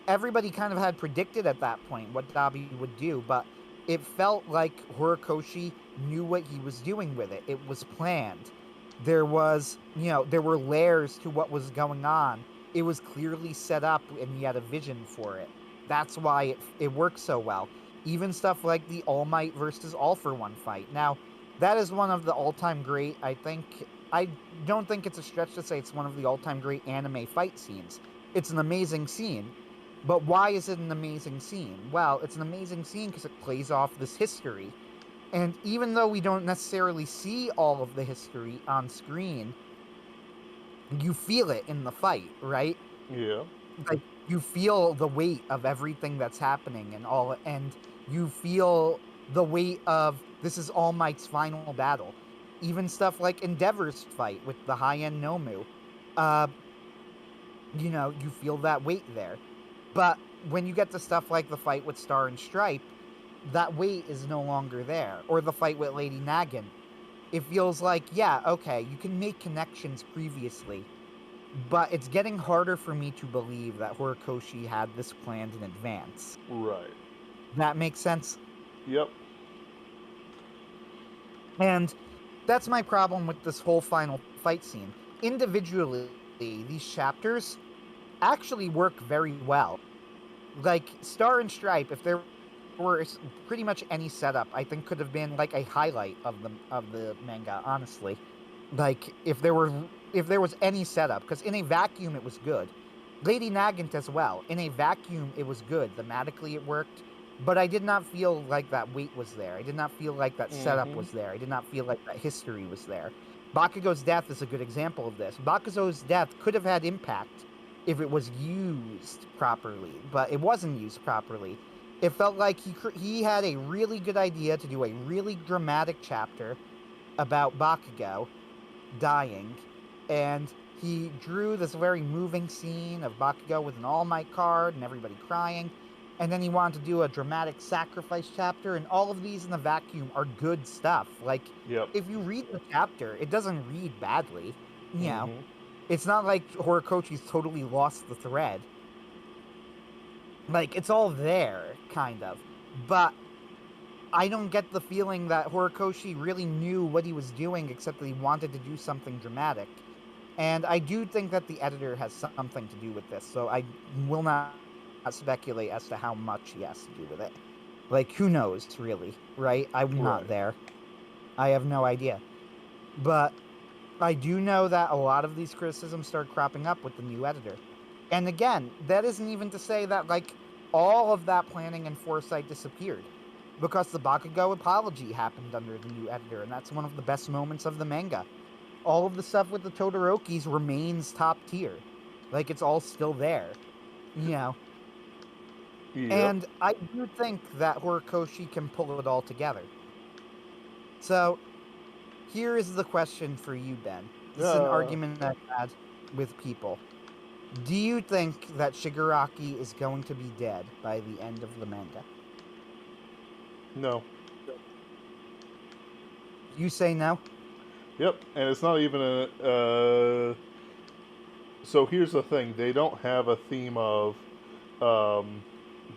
S2: Everybody kind of had predicted at that point what Dabi would do, but it felt like Horikoshi knew what he was doing with it. It was planned. There were layers to what was going on. It was clearly set up, and he had a vision for it. That's why it works so well. Even stuff like the All Might versus All for One fight. Now, that is one of the all-time great, I don't think it's a stretch to say it's one of the all-time great anime fight scenes. It's an amazing scene. But why is it an amazing scene? Well, it's an amazing scene because it plays off this history. And even though we don't necessarily see all of the history on screen, you feel it in the fight, right?
S3: Yeah.
S2: Like, you feel the weight of everything that's happening and you feel the weight of this is All Might's final battle. Even stuff like Endeavor's fight with the high-end Nomu. You feel that weight there. But when you get to stuff like the fight with Star and Stripe, that weight is no longer there. Or the fight with Lady Nagin. It feels like, yeah, okay, you can make connections previously, but it's getting harder for me to believe that Horikoshi had this planned in advance.
S3: Right.
S2: That makes sense?
S3: Yep.
S2: And that's my problem with this whole final fight scene. Individually, these chapters actually work very well. Like, Star and Stripe, if there were pretty much any setup, I think could have been like a highlight of the manga, honestly. Like, if there was any setup, because in a vacuum it was good. Lady Nagant as well. In a vacuum it was good. Thematically it worked. But I did not feel like that weight was there. I did not feel like that setup was there. I did not feel like that history was there. Bakugo's death is a good example of this. Bakugo's death could have had impact if it was used properly, but it wasn't used properly. It felt like he had a really good idea to do a really dramatic chapter about Bakugo dying, and he drew this very moving scene of Bakugo with an All Might card and everybody crying, and then he wanted to do a dramatic sacrifice chapter, and all of these in the vacuum are good stuff. Like,
S3: Yep.
S2: if you read the chapter, it doesn't read badly. It's not like Horikoshi's totally lost the thread. Like, it's all there, kind of. But I don't get the feeling that Horikoshi really knew what he was doing, except that he wanted to do something dramatic. And I do think that the editor has something to do with this, so I will not speculate as to how much he has to do with it. Like, who knows, really, right? I'm not
S3: Right.
S2: there. I have no idea. But I do know that a lot of these criticisms started cropping up with the new editor. And again, that isn't even to say that, like, all of that planning and foresight disappeared. Because the Bakugo apology happened under the new editor, and that's one of the best moments of the manga. All of the stuff with the Todorokis remains top tier. Like, it's all still there.
S3: Yep.
S2: And I do think that Horikoshi can pull it all together. So, here is the question for you, Ben. This is an argument I've had with people. Do you think that Shigaraki is going to be dead by the end of the manga?
S3: No.
S2: You say no?
S3: Yep. And it's not even a. So here's the thing: they don't have a theme of.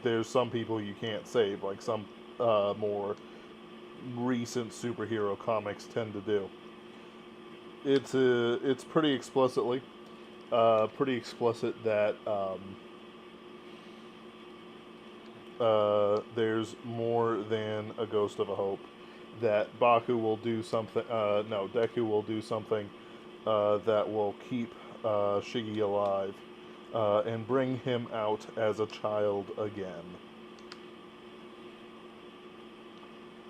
S3: There's some people you can't save, like some more recent superhero comics tend to do. It's pretty explicit that there's more than a ghost of a hope that Baku will do something. No, Deku will do something that will keep Shiggy alive and bring him out as a child again.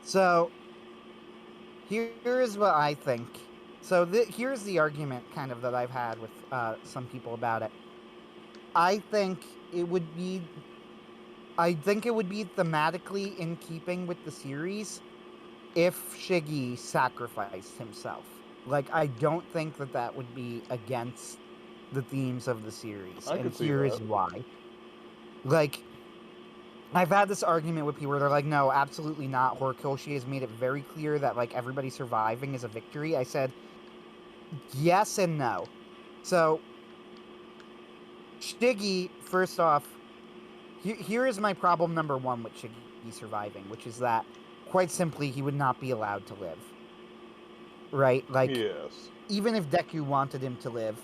S2: So, here's what I think. So, here's the argument kind of that I've had with some people about it. I think it would be thematically in keeping with the series if Shiggy sacrificed himself. Like, I don't think that would be against the themes of the series,
S3: I
S2: and
S3: could see
S2: here
S3: that.
S2: is why. Like, I've had this argument with people where they're like, no, absolutely not. Horikoshi has made it very clear that, like, everybody surviving is a victory. I said, yes and no. So, Shiggy, first off, here is my problem number one with Shiggy surviving, which is that, quite simply, he would not be allowed to live. Right? Like,
S3: Yes.
S2: even if Deku wanted him to live,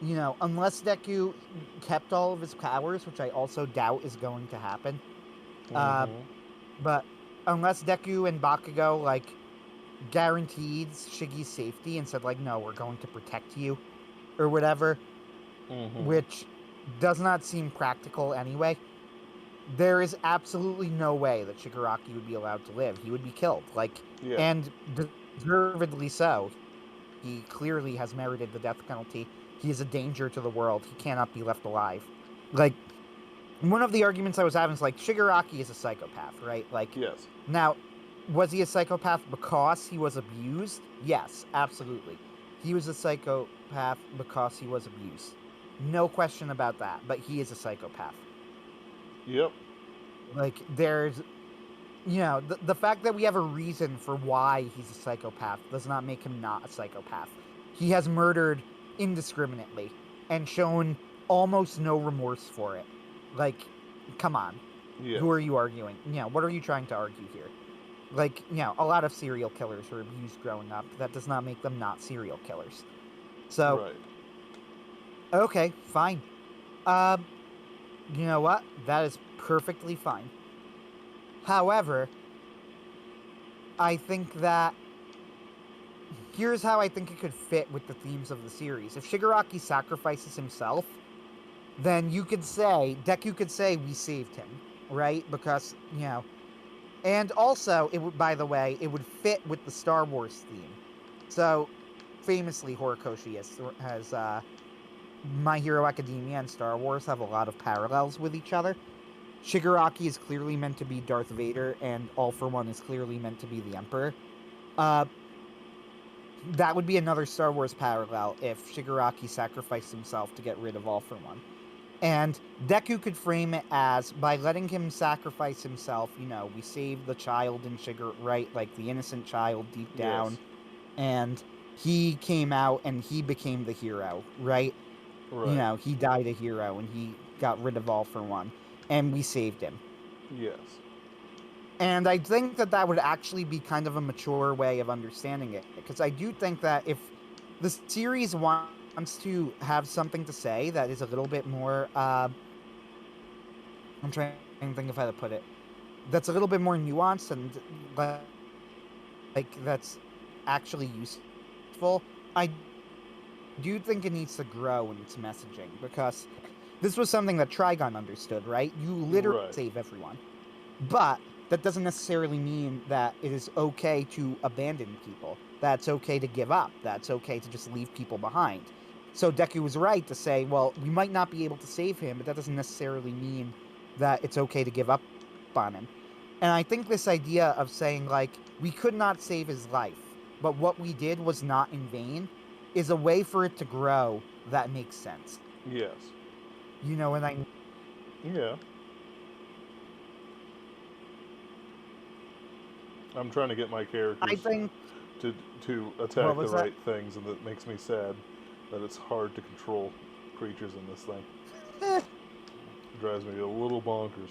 S2: you know, unless Deku kept all of his powers, which I also doubt is going to happen,
S3: Mm-hmm.
S2: but unless Deku and Bakugo, like, guaranteed Shiggy's safety and said, like, no, we're going to protect you, or whatever,
S3: Mm-hmm.
S2: which does not seem practical anyway, there is absolutely no way that Shigaraki would be allowed to live. He would be killed, like,
S3: Yeah.
S2: and deservedly so. He clearly has merited the death penalty. He is a danger to the world. He cannot be left alive. Like, one of the arguments I was having is, like, Shigaraki is a psychopath, right? Like,
S3: Yes.
S2: now, was he a psychopath because he was abused? Yes, absolutely. He was a psychopath because he was abused. No question about that, but he is a psychopath.
S3: Yep.
S2: Like, there's, you know, the fact that we have a reason for why he's a psychopath does not make him not a psychopath. He has murdered indiscriminately and shown almost no remorse for it. Like, come on.
S3: Yeah.
S2: Who are you arguing? You know, what are you trying to argue here? Like, you know, a lot of serial killers were abused growing up. That does not make them not serial killers. So,
S3: Right.
S2: okay, fine. You know what? That is perfectly fine. However, I think that here's how I think it could fit with the themes of the series. If Shigaraki sacrifices himself, then you could say, Deku could say, we saved him, right? Because, you know, and also, it would, by the way, it would fit with the Star Wars theme. So, famously, Horikoshi has My Hero Academia and Star Wars have a lot of parallels with each other. Shigaraki is clearly meant to be Darth Vader, and All for One is clearly meant to be the Emperor. That would be another Star Wars parallel if Shigaraki sacrificed himself to get rid of All for One. And Deku could frame it as, by letting him sacrifice himself, you know, we saved the child in right? Like, the innocent child deep down.
S3: Yes.
S2: And he came out and he became the hero, right?
S3: Right.
S2: You know, he died a hero and he got rid of All for One. And we saved him.
S3: Yes.
S2: And I think that would actually be kind of a mature way of understanding it. Because I do think that if the series wants to have something to say that is a little bit more, I'm trying to think of how to put it, that's a little bit more nuanced and, like that's actually useful, I do think it needs to grow in its messaging. Because this was something that Trigon understood, right? You literally
S3: Right.
S2: save everyone. But that doesn't necessarily mean that it is okay to abandon people. That's okay to give up. That's okay to just leave people behind. So Deku was right to say, well, we might not be able to save him, but that doesn't necessarily mean that it's okay to give up on him. And I think this idea of saying, like, we could not save his life, but what we did was not in vain, is a way for it to grow that makes sense.
S3: Yes.
S2: You know what I mean?
S3: Yeah. I'm trying to get my characters
S2: I think
S3: to attack
S2: What
S3: the
S2: was that?
S3: right things, and that makes me sad that it's hard to control creatures in this thing.
S2: eh,
S3: It drives me a little bonkers.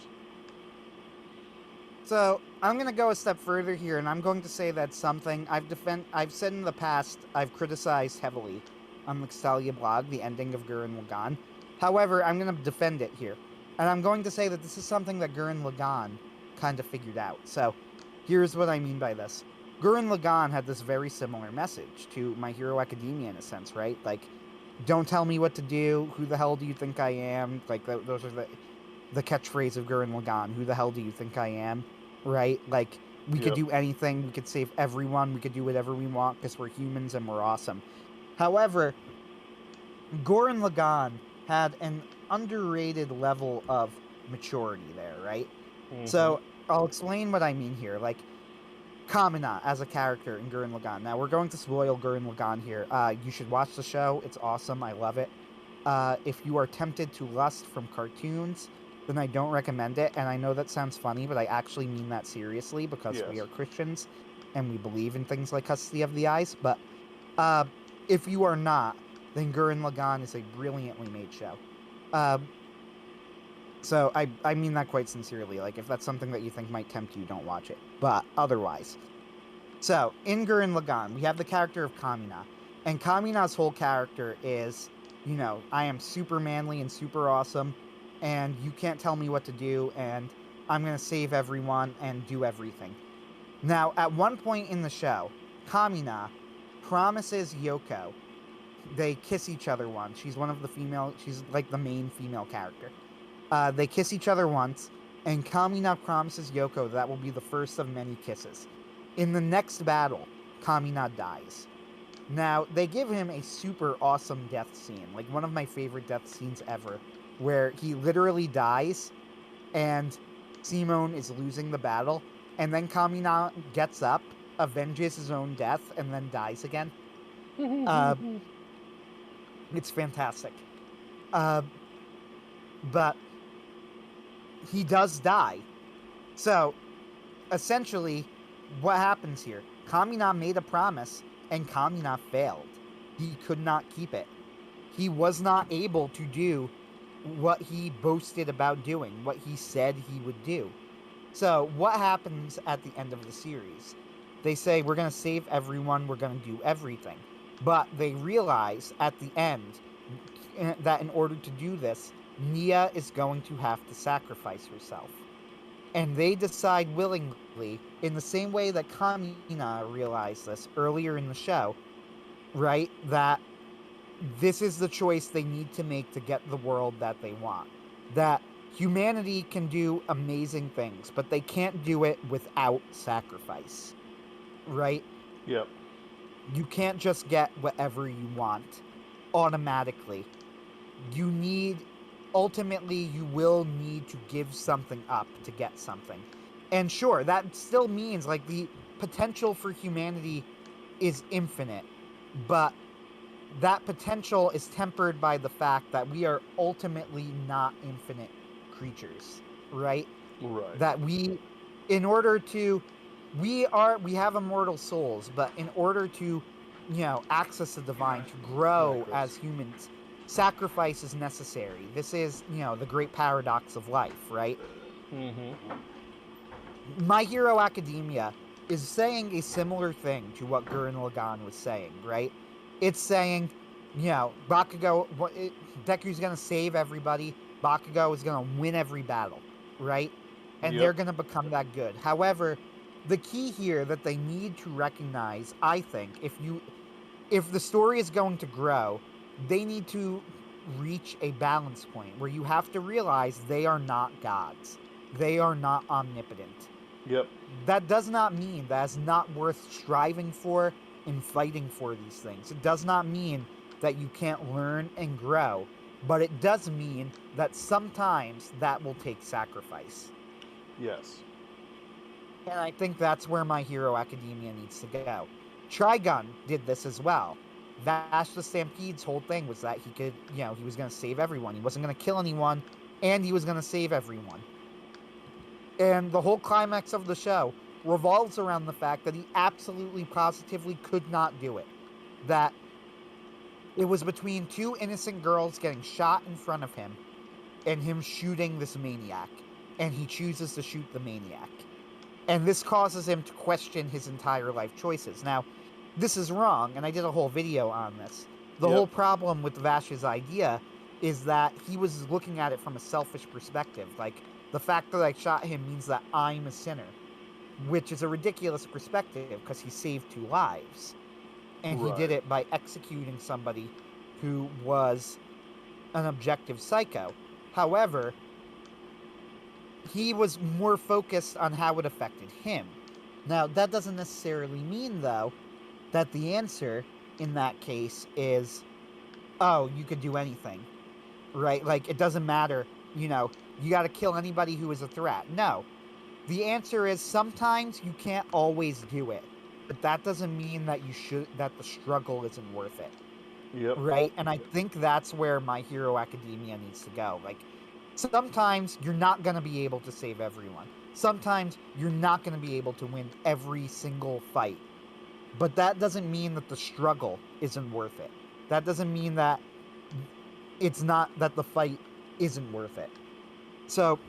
S2: So I'm gonna go a step further here, and I'm going to say that something I've said in the past I've criticized heavily on the Xtalia blog, the ending of Gurren Lagann. However, I'm gonna defend it here. And I'm going to say that this is something that Gurren Lagann kind of figured out. So, here's what I mean by this. Gurren Lagann had this very similar message to My Hero Academia in a sense, right? Like, don't tell me what to do. Who the hell do you think I am? Like, those are the catchphrase of Gurren Lagann. Who the hell do you think I am? Right? Like, we could do anything. We could save everyone. We could do whatever we want because we're humans and we're awesome. However, Gurren Lagann had an underrated level of maturity there, right?
S3: Mm-hmm.
S2: So I'll explain what I mean here. Like, Kamina as a character in Gurren Lagann. Now, we're going to spoil Gurren Lagann here. You should watch the show. It's awesome. I love it. If you are tempted to lust from cartoons, then I don't recommend it. And I know that sounds funny, but I actually mean that seriously because we are Christians and we believe in things like custody of the eyes. But if you are not, then Gurren Lagann is a brilliantly made show. So I mean that quite sincerely. Like, if that's something that you think might tempt you, don't watch it. But otherwise. So, in Gurren Lagann, we have the character of Kamina. And Kamina's whole character is, you know, I am super manly and super awesome, and you can't tell me what to do, and I'm going to save everyone and do everything. Now, at one point in the show, Kamina promises Yoko. They kiss each other once. She's like the main female character. They kiss each other once, and Kamina promises Yoko that will be the first of many kisses. In the next battle, Kamina dies. Now, they give him a super awesome death scene, like one of my favorite death scenes ever, where he literally dies, and Simone is losing the battle, and then Kamina gets up, avenges his own death, and then dies again. It's fantastic. But he does die. So, essentially, what happens here? Kamina made a promise, and Kamina failed. He could not keep it. He was not able to do what he boasted about doing, what he said he would do. So, what happens at the end of the series? They say, we're going to save everyone, we're going to do everything. But they realize at the end that in order to do this, Nia is going to have to sacrifice herself. And they decide willingly, in the same way that Kamina realized this earlier in the show, right, that this is the choice they need to make to get the world that they want. That humanity can do amazing things, but they can't do it without sacrifice. Right?
S3: Yep.
S2: You can't just get whatever you want automatically. Ultimately, you will need to give something up to get something. And sure, that still means, like, the potential for humanity is infinite, but that potential is tempered by the fact that we are ultimately not infinite creatures, right?
S3: Right.
S2: That we have immortal souls, but in order to, access the divine, to grow as humans, sacrifice is necessary. This is, the great paradox of life, right?
S3: Mm-hmm.
S2: My Hero Academia is saying a similar thing to what Gurren Lagann was saying, right? It's saying, Deku's gonna save everybody, Bakugo is gonna win every battle, right? And they're gonna become that good. However, the key here that they need to recognize, I think, if the story is going to grow, they need to reach a balance point where you have to realize they are not gods. They are not omnipotent.
S3: Yep.
S2: That does not mean that it's not worth striving for and fighting for these things. It does not mean that you can't learn and grow, but it does mean that sometimes that will take sacrifice.
S3: Yes.
S2: And I think that's where My Hero Academia needs to go. Trigun did this as well. Vash the Stampede's whole thing was that he could, he was going to save everyone. He wasn't going to kill anyone, and he was going to save everyone. And the whole climax of the show revolves around the fact that he absolutely, positively could not do it. That it was between two innocent girls getting shot in front of him and him shooting this maniac. And he chooses to shoot the maniac. And this causes him to question his entire life choices. Now, this is wrong, and I did a whole video on this. The whole problem with Vash's idea is that he was looking at it from a selfish perspective. Like, the fact that I shot him means that I'm a sinner, which is a ridiculous perspective because he saved 2 lives. And he did
S3: Right.
S2: it by executing somebody who was an objective psycho. However, he was more focused on how it affected him. Now, that doesn't necessarily mean, though, that the answer in that case is, oh, you could do anything, right? Like, it doesn't matter, you got to kill anybody who is a threat. No. The answer is sometimes you can't always do it, but that doesn't mean that that the struggle isn't worth it.
S3: Yep.
S2: Right? And I think that's where My Hero Academia needs to go. Like, sometimes you're not going to be able to save everyone. Sometimes you're not going to be able to win every single fight. But that doesn't mean that the struggle isn't worth it. That doesn't mean that that the fight isn't worth it. So,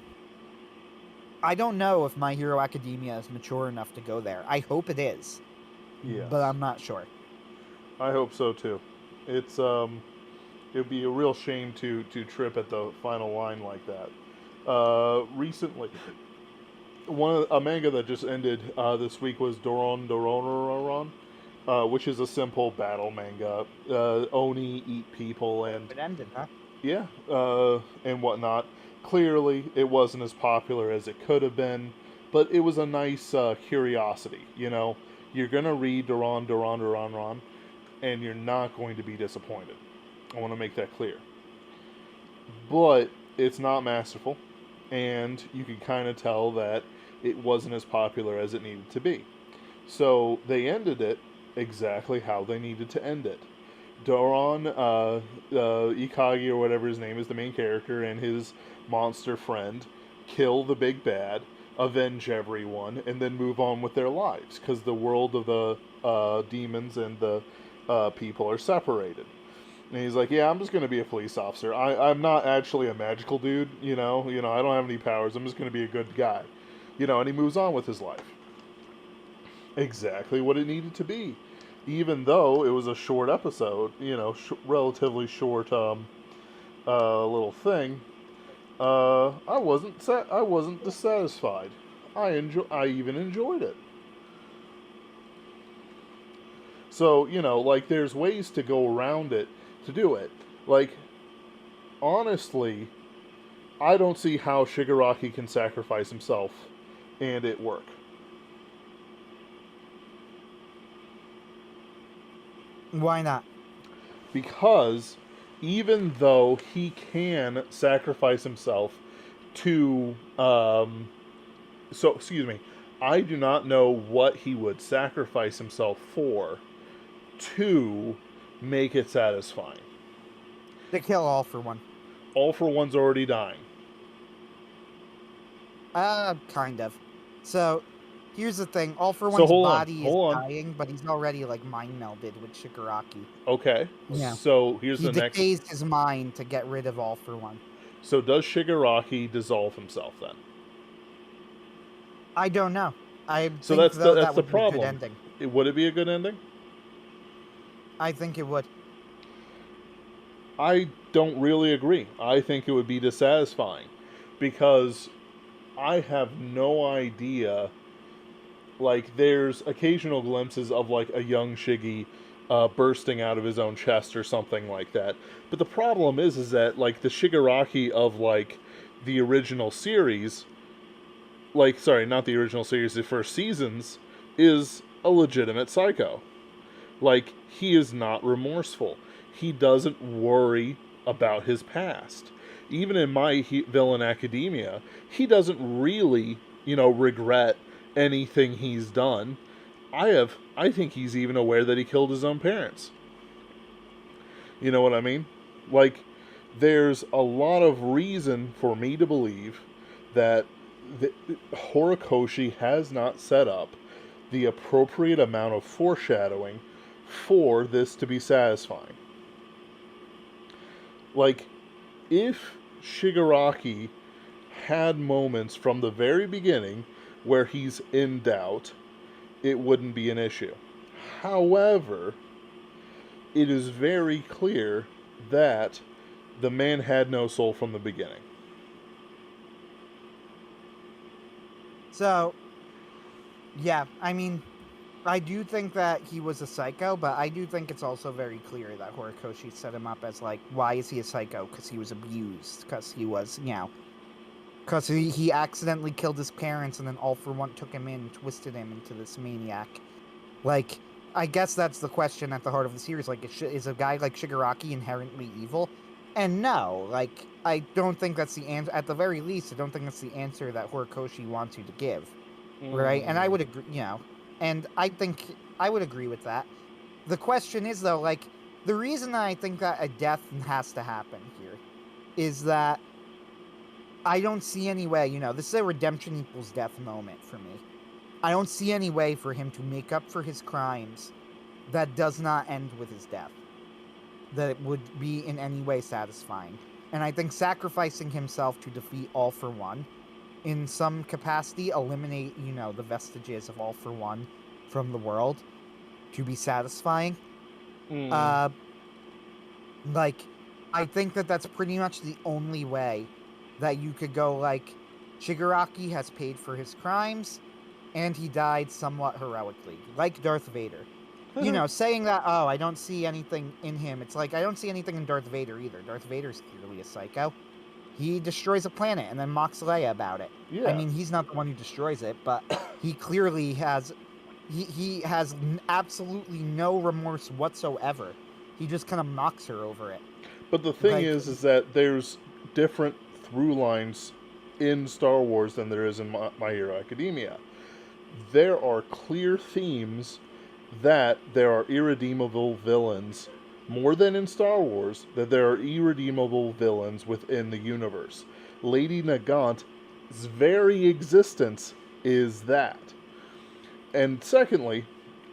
S2: I don't know if My Hero Academia is mature enough to go there. I hope it is.
S3: Yes.
S2: But I'm not sure.
S3: I hope so too. It's it'd be a real shame to trip at the final line like that. Recently, a manga that just ended this week was Doron Dororon, which is a simple battle manga. Oni eat people and
S2: It ended, huh?
S3: yeah, and whatnot. Clearly, it wasn't as popular as it could have been, but it was a nice curiosity. You're gonna read Doron, and you're not going to be disappointed. I want to make that clear. But it's not masterful, and you can kind of tell that it wasn't as popular as it needed to be. So they ended it exactly how they needed to end it. Doron Ikagi, or whatever his name is, the main character, and his monster friend kill the big bad, avenge everyone, and then move on with their lives, because the world of the demons and the people are separated. And he's like, yeah, I'm just going to be a police officer. I'm not actually a magical dude, I don't have any powers. I'm just going to be a good guy. And he moves on with his life. Exactly what it needed to be. Even though it was a short episode, relatively short little thing, I wasn't dissatisfied. I even enjoyed it. So, like, there's ways to go around it to do it. Like, honestly, I don't see how Shigaraki can sacrifice himself and it work.
S2: Why not?
S3: Because even though he can sacrifice himself to, excuse me, I do not know what he would sacrifice himself for to make it satisfying.
S2: To kill All For One.
S3: All For One's already dying.
S2: Kind of. So, here's the thing. All For One's body is dying, but he's already, like, mind melded with Shigaraki.
S3: Okay.
S2: Yeah.
S3: So, here's the next...
S2: He decays his mind to get rid of All For One.
S3: So, does Shigaraki dissolve himself, then?
S2: I don't know.
S3: That's the problem. Be a good ending. Would it be a good ending?
S2: I think it would.
S3: I don't really agree. I think it would be dissatisfying. Because I have no idea. Like, there's occasional glimpses of, like, a young Shiggy bursting out of his own chest or something like that. But the problem is that, like, the Shigaraki of, like, the original series... Like, sorry, not the original series, the first seasons, is a legitimate psycho. Like, he is not remorseful. He doesn't worry about his past. Even in My Villain Academia, he doesn't really, regret anything he's done. I think he's even aware that he killed his own parents. You know what I mean? Like, there's a lot of reason for me to believe that Horikoshi has not set up the appropriate amount of foreshadowing for this to be satisfying. Like, if Shigaraki had moments from the very beginning where he's in doubt, it wouldn't be an issue. However, it is very clear that the man had no soul from the beginning.
S2: So, yeah, I mean, I do think that he was a psycho, but I do think it's also very clear that Horikoshi set him up as, like, why is he a psycho? Because he was abused, because he was, because he accidentally killed his parents and then All For One took him in and twisted him into this maniac. Like, I guess that's the question at the heart of the series. Like, is a guy like Shigaraki inherently evil? And no, like, I don't think that's the answer. At the very least, I don't think that's the answer that Horikoshi wants you to give. Right? And I would agree, and I think I would agree with that. The question is, though, like, the reason I think that a death has to happen here is that I don't see any way, this is a redemption equals death moment for me. I don't see any way for him to make up for his crimes that does not end with his death, that it would be in any way satisfying. And I think sacrificing himself to defeat All For One in some capacity, eliminate, the vestiges of All For One from the world to be satisfying. Like, I think that that's pretty much the only way that you could go, like, Shigaraki has paid for his crimes, and he died somewhat heroically, like Darth Vader. Saying that, oh, I don't see anything in him, it's like, I don't see anything in Darth Vader either. Darth Vader's clearly a psycho. He destroys a planet and then mocks Leia about it.
S3: Yeah.
S2: I mean, he's not the one who destroys it, but he clearly has... He has absolutely no remorse whatsoever. He just kind of mocks her over it.
S3: But the thing
S2: Like,
S3: is that there's different through lines in Star Wars than there is in My Hero Academia. There are clear themes that there are irredeemable villains, more than in Star Wars, that there are irredeemable villains within the universe. Lady Nagant's very existence is that. And secondly,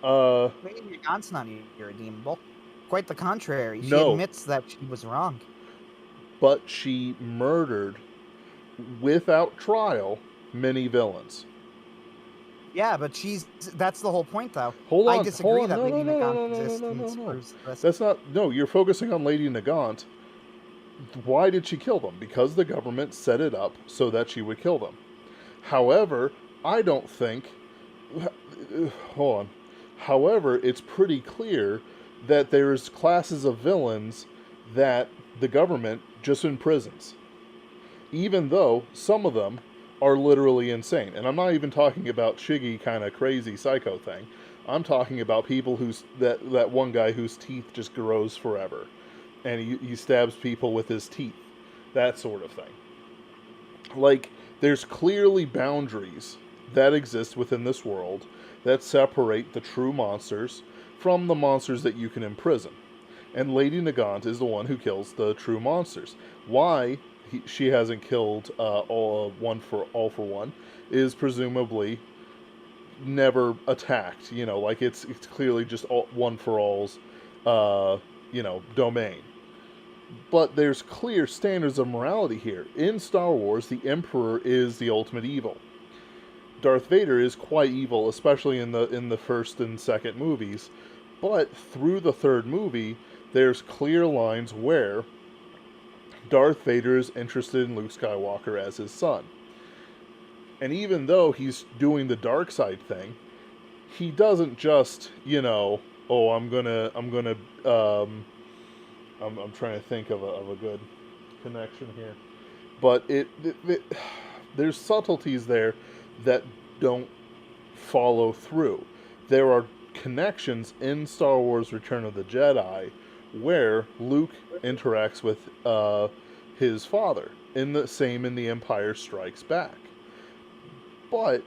S2: Lady Nagant's not irredeemable. Quite the contrary. She
S3: No.
S2: admits that she was wrong.
S3: but she murdered, without trial, many villains.
S2: Yeah, but that's the whole point, though.
S3: Hold on,
S2: I disagree that
S3: no,
S2: Lady
S3: no, no, no,
S2: Nagant's
S3: no, no,
S2: existence
S3: no, no.
S2: proves this.
S3: That's not... No, you're focusing on Lady Nagant. Why did she kill them? Because the government set it up so that she would kill them. However, I don't think... Hold on. However, it's pretty clear that there's classes of villains that the government just imprisons. Even though some of them are literally insane. And I'm not even talking about Shiggy kind of crazy psycho thing. I'm talking about people that one guy whose teeth just grows forever. And he stabs people with his teeth. That sort of thing. Like, there's clearly boundaries that exist within this world that separate the true monsters from the monsters that you can imprison. And Lady Nagant is the one who kills the true monsters. Why she hasn't killed all for one is presumably never attacked. Like it's clearly just one for all's domain. But there's clear standards of morality here. In Star Wars, the Emperor is the ultimate evil. Darth Vader is quite evil, especially in the first and second movies. But through the third movie, there's clear lines where Darth Vader is interested in Luke Skywalker as his son. And even though he's doing the dark side thing, he doesn't just, I'm trying to think of a good connection here. But there's subtleties there that don't follow through. There are connections in Star Wars Return of the Jedi where Luke interacts with his father, in The Empire Strikes Back. But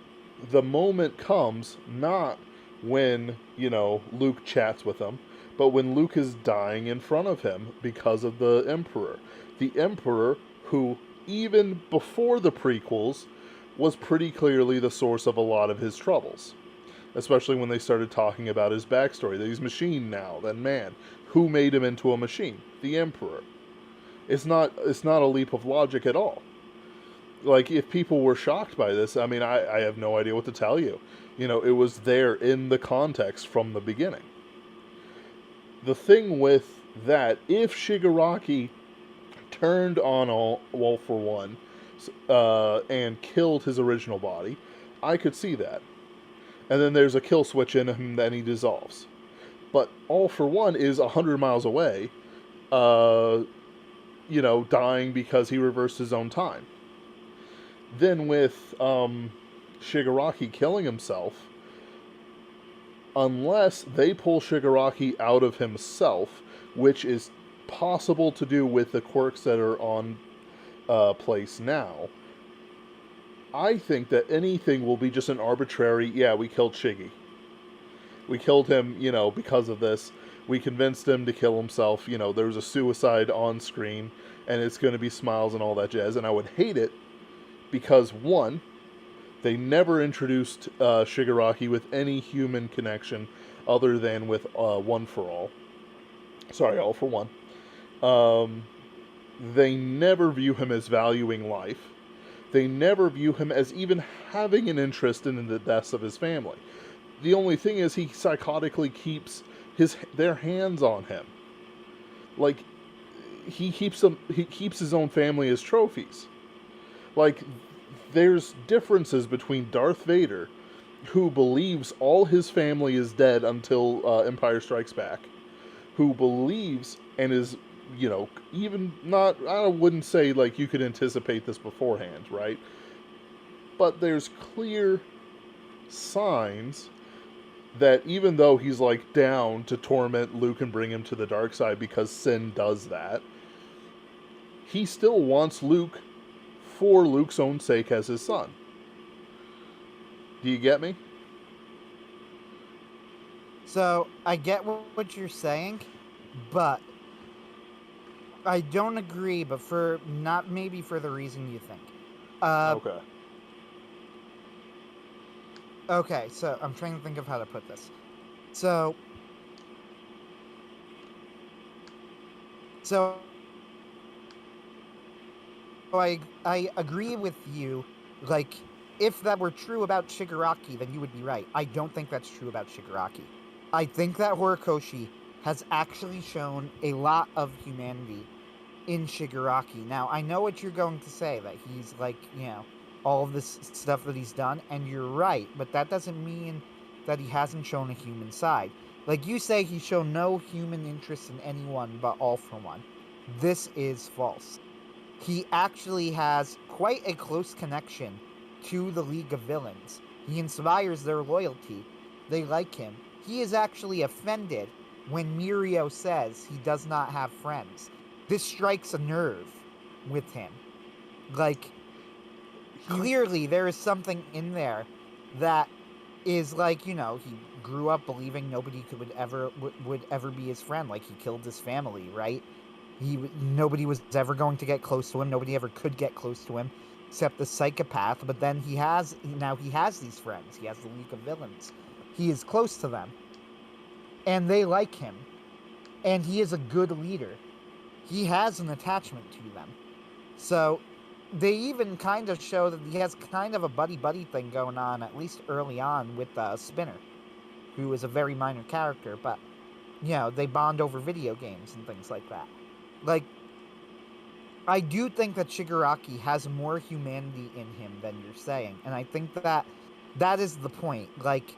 S3: the moment comes not when, Luke chats with him, but when Luke is dying in front of him because of the Emperor. The Emperor, who, even before the prequels, was pretty clearly the source of a lot of his troubles. Especially when they started talking about his backstory, that he's machine now, then man. Who made him into a machine? The Emperor. It's not a leap of logic at all. Like, if people were shocked by this, I mean, I have no idea what to tell you. It was there in the context from the beginning. The thing with that, if Shigaraki turned on all for One and killed his original body, I could see that. And then there's a kill switch in him, then he dissolves. But All for One is 100 miles away, uh, dying because he reversed his own time. Then with Shigaraki killing himself, unless they pull Shigaraki out of himself, which is possible to do with the quirks that are on place now, I think that anything will be just an arbitrary, yeah, we killed Shiggy. We killed him, because of this. We convinced him to kill himself. There was a suicide on screen, and it's going to be smiles and all that jazz. And I would hate it because, one, they never introduced Shigaraki with any human connection other than with One for All. Sorry, All for One. They never view him as valuing life. They never view him as even having an interest in the deaths of his family. The only thing is he psychotically keeps their hands on him. Like, he keeps his own family as trophies. Like, there's differences between Darth Vader, who believes all his family is dead until Empire Strikes Back, who believes and is, even not, I wouldn't say like you could anticipate this beforehand, right? But there's clear signs that even though he's like down to torment Luke and bring him to the dark side because sin does that, he still wants Luke for Luke's own sake as his son. Do you get me?
S2: So, I get what you're saying, but I don't agree, but not maybe for the reason you think.
S3: Okay.
S2: Okay, so I'm trying to think of how to put this. So I agree with you. Like, if that were true about Shigaraki, then you would be right. I don't think that's true about Shigaraki. I think that Horikoshi has actually shown a lot of humanity in Shigaraki. Now, I know what you're going to say, that he's like, all of this stuff that he's done, and you're right, but that doesn't mean that he hasn't shown a human side. Like you say, he's shown no human interest in anyone but All for One. This is false. He actually has quite a close connection to the League of Villains. He inspires their loyalty. They like him. He is actually offended when Mirio says he does not have friends. This strikes a nerve with him. Like, clearly there is something in there that is like, he grew up believing nobody would ever be his friend. Like, he killed his family, right? Nobody was ever going to get close to him. Nobody ever could get close to him except the psychopath. But then he has these friends. He has the League of Villains. He is close to them. And they like him. And he is a good leader. He has an attachment to them. So they even kind of show that he has kind of a buddy-buddy thing going on, at least early on, with Spinner, who is a very minor character, but, they bond over video games and things like that. Like, I do think that Shigaraki has more humanity in him than you're saying, and I think that is the point. Like,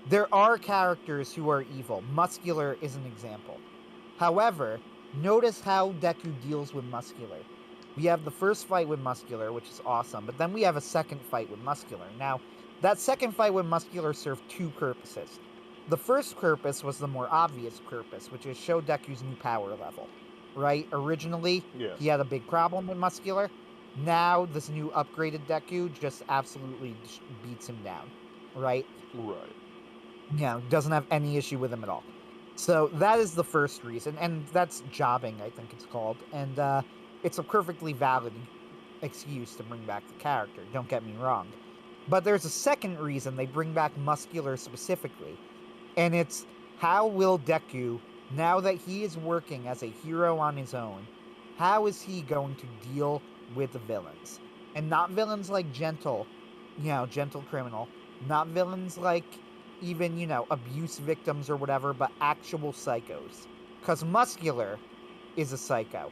S2: there are characters who are evil. Muscular is an example. However, notice how Deku deals with Muscular. We have the first fight with Muscular, which is awesome, but then we have a second fight with Muscular. Now, that second fight with Muscular served two purposes. The first purpose was the more obvious purpose, which is show Deku's new power level, right? Originally,
S3: Yes.
S2: He had a big problem with Muscular. Now, this new upgraded Deku just absolutely beats him down, right?
S3: Right.
S2: Doesn't have any issue with him at all. So that is the first reason, and that's jobbing, I think it's called, and it's a perfectly valid excuse to bring back the character, don't get me wrong. But there's a second reason they bring back Muscular specifically, and it's how will Deku, now that he is working as a hero on his own, how is he going to deal with the villains? And not villains like Gentle Criminal, not villains like even, abuse victims or whatever, but actual psychos. Because Muscular is a psycho.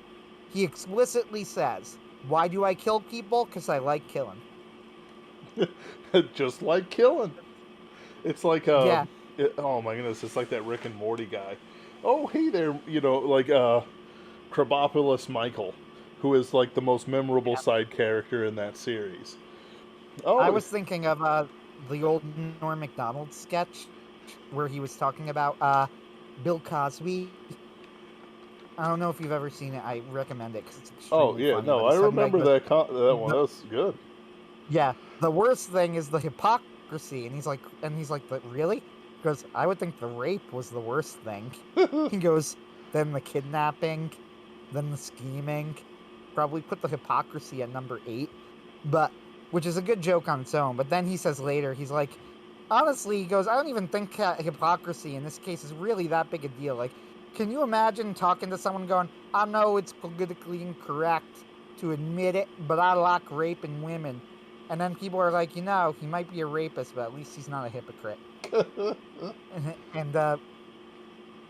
S2: he explicitly says, "Why do I kill people? Because I like killing."
S3: Just like killing. It's like
S2: Yeah,
S3: oh my goodness, it's like that Rick and Morty guy. Oh hey there, like Krabopolis Michael, who is like the most memorable
S2: yeah.
S3: side character in that series.
S2: I
S3: Oh,
S2: was thinking of the old Norm Macdonald sketch where he was talking about Bill Cosby. I don't know if you've ever seen it. I recommend it because it's
S3: oh
S2: extremely
S3: yeah,
S2: funny.
S3: no,
S2: But
S3: I
S2: he's talking about, he
S3: remember
S2: goes,
S3: that one.
S2: the,
S3: That's good.
S2: yeah, the worst thing is the hypocrisy, and he's like, but really? Because I would think the rape was the worst thing. He goes, then the kidnapping, then the scheming. Probably put the hypocrisy at number 8, but which is a good joke on its own. But then he says later, he's like, honestly, he goes, I don't even think hypocrisy in this case is really that big a deal. Like, can you imagine talking to someone going, I know it's politically incorrect to admit it, but I like raping women. And then people are like, he might be a rapist, but at least he's not a hypocrite. And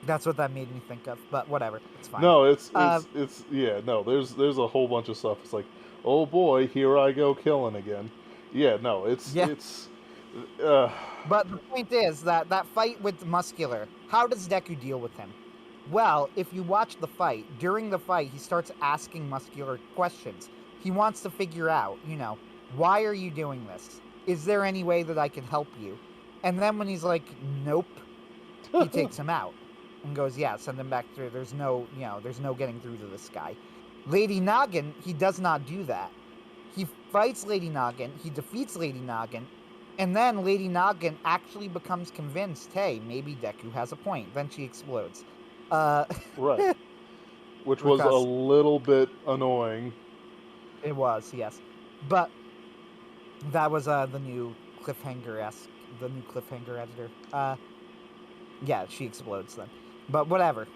S2: that's what that made me think of. But whatever, it's fine.
S3: No, it's
S2: Uh,
S3: it's it's yeah. No, there's a whole bunch of stuff. It's like, oh boy, here I go killing again. Yeah, no, it's
S2: yeah.
S3: it's. Uh,
S2: But the point is that fight with Muscular, how does Deku deal with him? Well, if you watch the fight, during the fight, he starts asking Muscular questions. He wants to figure out, why are you doing this? Is there any way that I can help you? And then when he's like, nope, he takes him out and goes, yeah, send him back through. There's no getting through to this guy. Lady Noggin, he does not do that. He fights Lady Noggin, he defeats Lady Noggin, and then Lady Noggin actually becomes convinced, hey, maybe Deku has a point. Then she explodes. Uh,
S3: right, which was a
S2: because
S3: little bit annoying.
S2: it was, yes. But that was the new the new cliffhanger editor. Yeah, she explodes then. But whatever,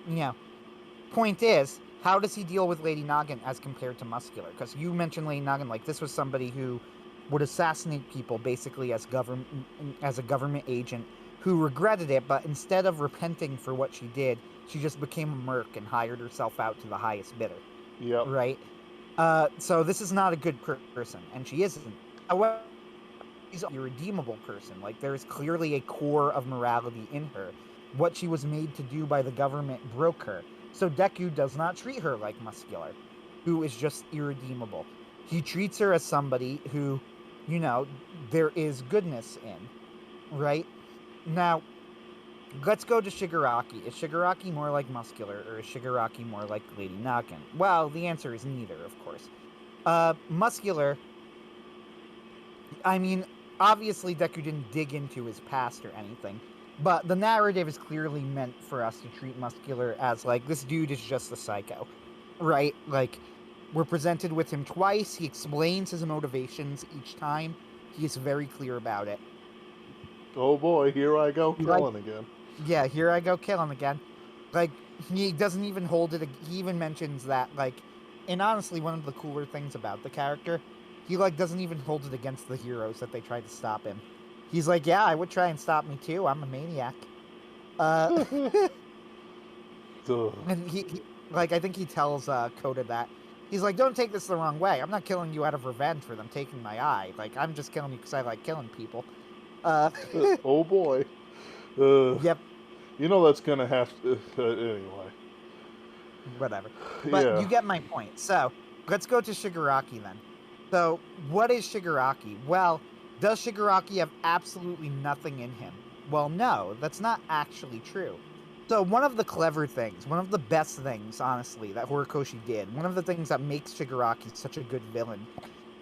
S2: Point is, how does he deal with Lady Noggin as compared to Muscular? Because you mentioned Lady Noggin, like this was somebody who would assassinate people basically as a government agent who regretted it, but instead of repenting for what she did, she just became a merc and hired herself out to the highest bidder.
S3: Yep.
S2: Right? So this is not a good person, and she isn't. However, she's a redeemable person. Like there is clearly a core of morality in her. What she was made to do by the government broke her. So Deku does not treat her like Muscular, who is just irredeemable. He treats her as somebody who, there is goodness in, right? Now, let's go to Shigaraki. Is Shigaraki more like Muscular, or is Shigaraki more like Lady Noggin? Well, the answer is neither, of course. Muscular, I mean, obviously Deku didn't dig into his past or anything, but the narrative is clearly meant for us to treat Muscular as, like, this dude is just a psycho, right? Like, we're presented with him twice, he explains his motivations each time, he is very clear about it.
S3: Oh boy, here I go
S2: Like,
S3: killing again.
S2: yeah, here I go killing again. Like, he doesn't even hold it, he even mentions that, like, and honestly, one of the cooler things about the character, he, like, doesn't even hold it against the heroes that they try to stop him. He's like, yeah, I would try and stop me too. I'm a maniac. And he like, I think he tells Coda that. He's like, don't take this the wrong way. I'm not killing you out of revenge for them taking my eye. Like, I'm just killing you because I like killing people.
S3: Oh boy.
S2: Yep.
S3: That's gonna have to anyway.
S2: Whatever. But
S3: Yeah.
S2: you get my point. So, let's go to Shigaraki then. So, what is Shigaraki? Well, does Shigaraki have absolutely nothing in him? Well, no, that's not actually true. So, one of the clever things, one of the best things, honestly, that Horikoshi did, one of the things that makes Shigaraki such a good villain,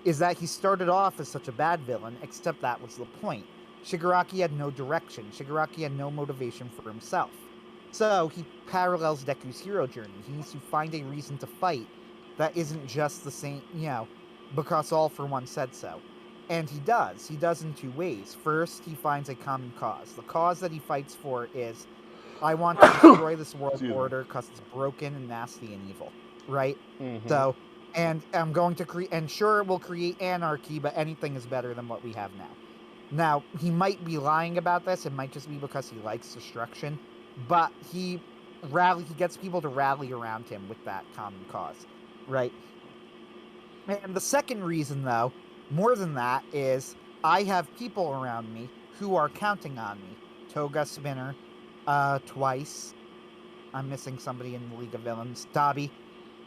S2: is that he started off as such a bad villain, except that was the point. Shigaraki had no direction. Shigaraki had no motivation for himself. So, he parallels Deku's hero journey. He needs to find a reason to fight that isn't just the same, because All For One said so. And he does. He does in two ways. First, he finds a common cause. The cause that he fights for is, I want to destroy this world order because it's broken and nasty and evil, right?
S3: Mm-hmm.
S2: So, and I'm going to create, and sure, it will create anarchy, but anything is better than what we have now. Now, he might be lying about this. It might just be because he likes destruction, but he gets people to rally around him with that common cause. right? And the second reason, though, more than that, is I have people around me who are counting on me. Toga Spinner, twice. I'm missing somebody in the League of Villains. Dobby.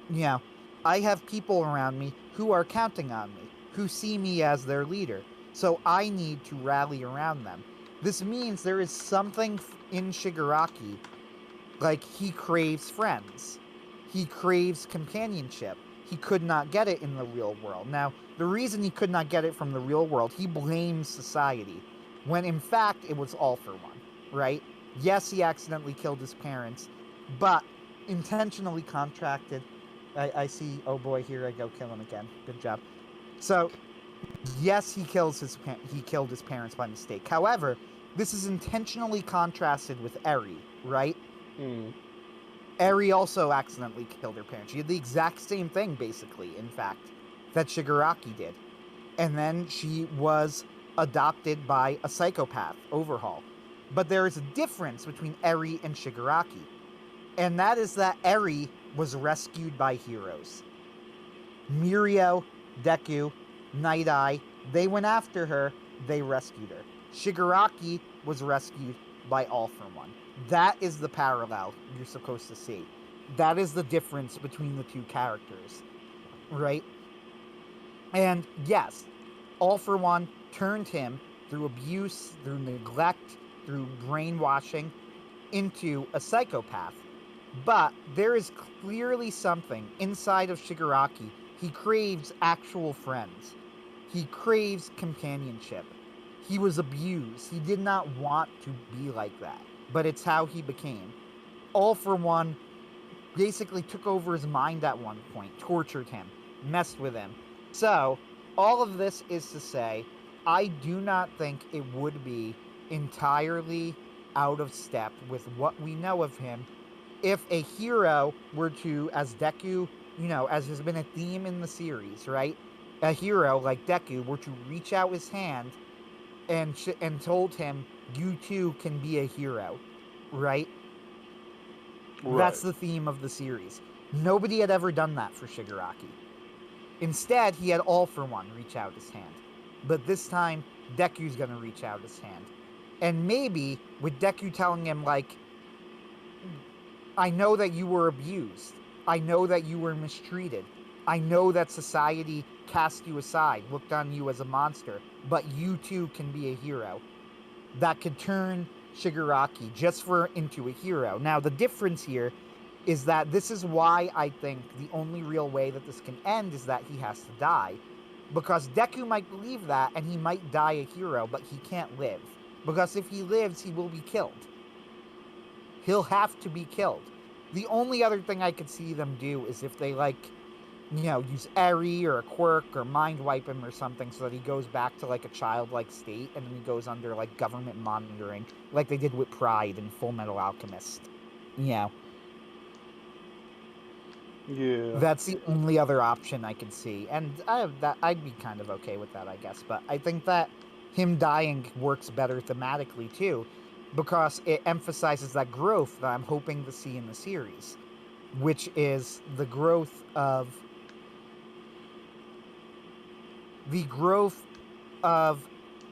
S2: You know, I have people around me who are counting on me, who see me as their leader. So I need to rally around them. This means there is something in Shigaraki, like he craves friends. He craves companionship. He could not get it in the real world. Now, the reason he could not get it from the real world, he blames society, when in fact it was all for one, right? Yes, he accidentally killed his parents, but intentionally contracted. I see. Oh boy, here I go, kill him again. Good job. So, yes, he killed his parents by mistake. However, this is intentionally contrasted with Eri, right?
S3: Hmm.
S2: Eri also accidentally killed her parents. She did the exact same thing, basically, in fact, that Shigaraki did. And then she was adopted by a psychopath, Overhaul. But there is a difference between Eri and Shigaraki, and that is that Eri was rescued by heroes. Mirio, Deku, Night Eye, they went after her, they rescued her. Shigaraki was rescued by All for One. That is the parallel you're supposed to see. That is the difference between the two characters, right? And yes, All for One turned him through abuse, through neglect, through brainwashing into a psychopath. But there is clearly something inside of Shigaraki. He craves actual friends. He craves companionship. He was abused. He did not want to be like that, but it's how he became. All for One basically took over his mind at one point, tortured him, messed with him. So, all of this is to say, I do not think it would be entirely out of step with what we know of him if a hero were to, as Deku, as has been a theme in the series, right? A hero like Deku were to reach out his hand and told him, "You too can be a hero," right?
S3: Right.
S2: That's the theme of the series. Nobody had ever done that for Shigaraki. Instead, he had All for One reach out his hand. But this time, Deku's gonna reach out his hand. And maybe with Deku telling him, like, I know that you were abused. I know that you were mistreated. I know that society cast you aside, looked on you as a monster, but you too can be a hero. That could turn Shigaraki into a hero. Now, the difference here is that this is why I think the only real way that this can end is that he has to die. Because Deku might believe that, and he might die a hero, but he can't live. Because if he lives, he will be killed. He'll have to be killed. The only other thing I could see them do is if they, use Eri or a quirk or mind wipe him or something so that he goes back to, like, a childlike state and then he goes under, like, government monitoring, like they did with Pride in Full Metal Alchemist. Yeah.
S3: Yeah.
S2: That's the only other option I could see. And I'd be kind of okay with that, I guess. But I think that him dying works better thematically, too, because it emphasizes that growth that I'm hoping to see in the series, which is the growth of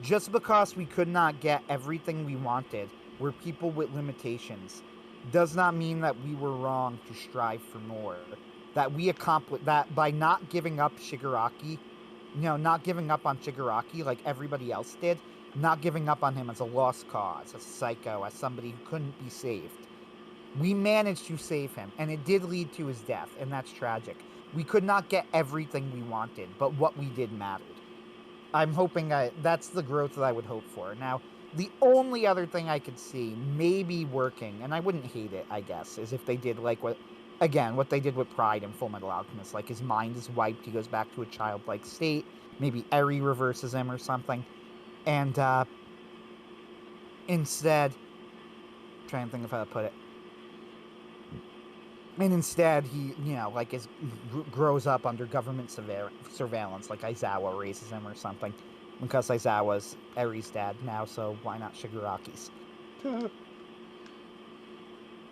S2: just because we could not get everything we wanted, we're people with limitations, does not mean that we were wrong to strive for more. That we accomplished that by not giving up Shigaraki, not giving up on Shigaraki like everybody else did, not giving up on him as a lost cause, as a psycho, as somebody who couldn't be saved. We managed to save him, and it did lead to his death, and that's tragic. We could not get everything we wanted, but what we did mattered. I'm hoping that's the growth that I would hope for. Now, the only other thing I could see maybe working, and I wouldn't hate it, I guess, is if they did what they did with Pride and Full Metal Alchemist. Like, his mind is wiped, he goes back to a childlike state, maybe Eri reverses him or something, and instead, I'm trying to think of how to put it, and instead he, grows up under government surveillance, like Aizawa raises him or something, because Aizawa's Eri's dad now, so why not Shigaraki's?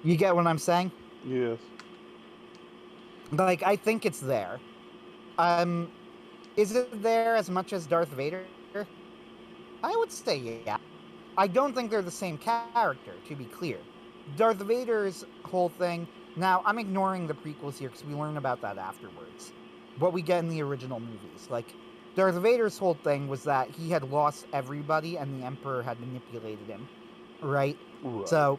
S2: You get what I'm saying?
S3: Yes.
S2: Like, I think it's there. Um, is it there as much as Darth Vader? I would say yeah. I don't think they're the same character, to be clear. Darth Vader's whole thing. Now, I'm ignoring the prequels here because we learn about that afterwards. What we get in the original movies. Like, Darth Vader's whole thing was that he had lost everybody and the Emperor had manipulated him. Right?
S3: Right.
S2: So,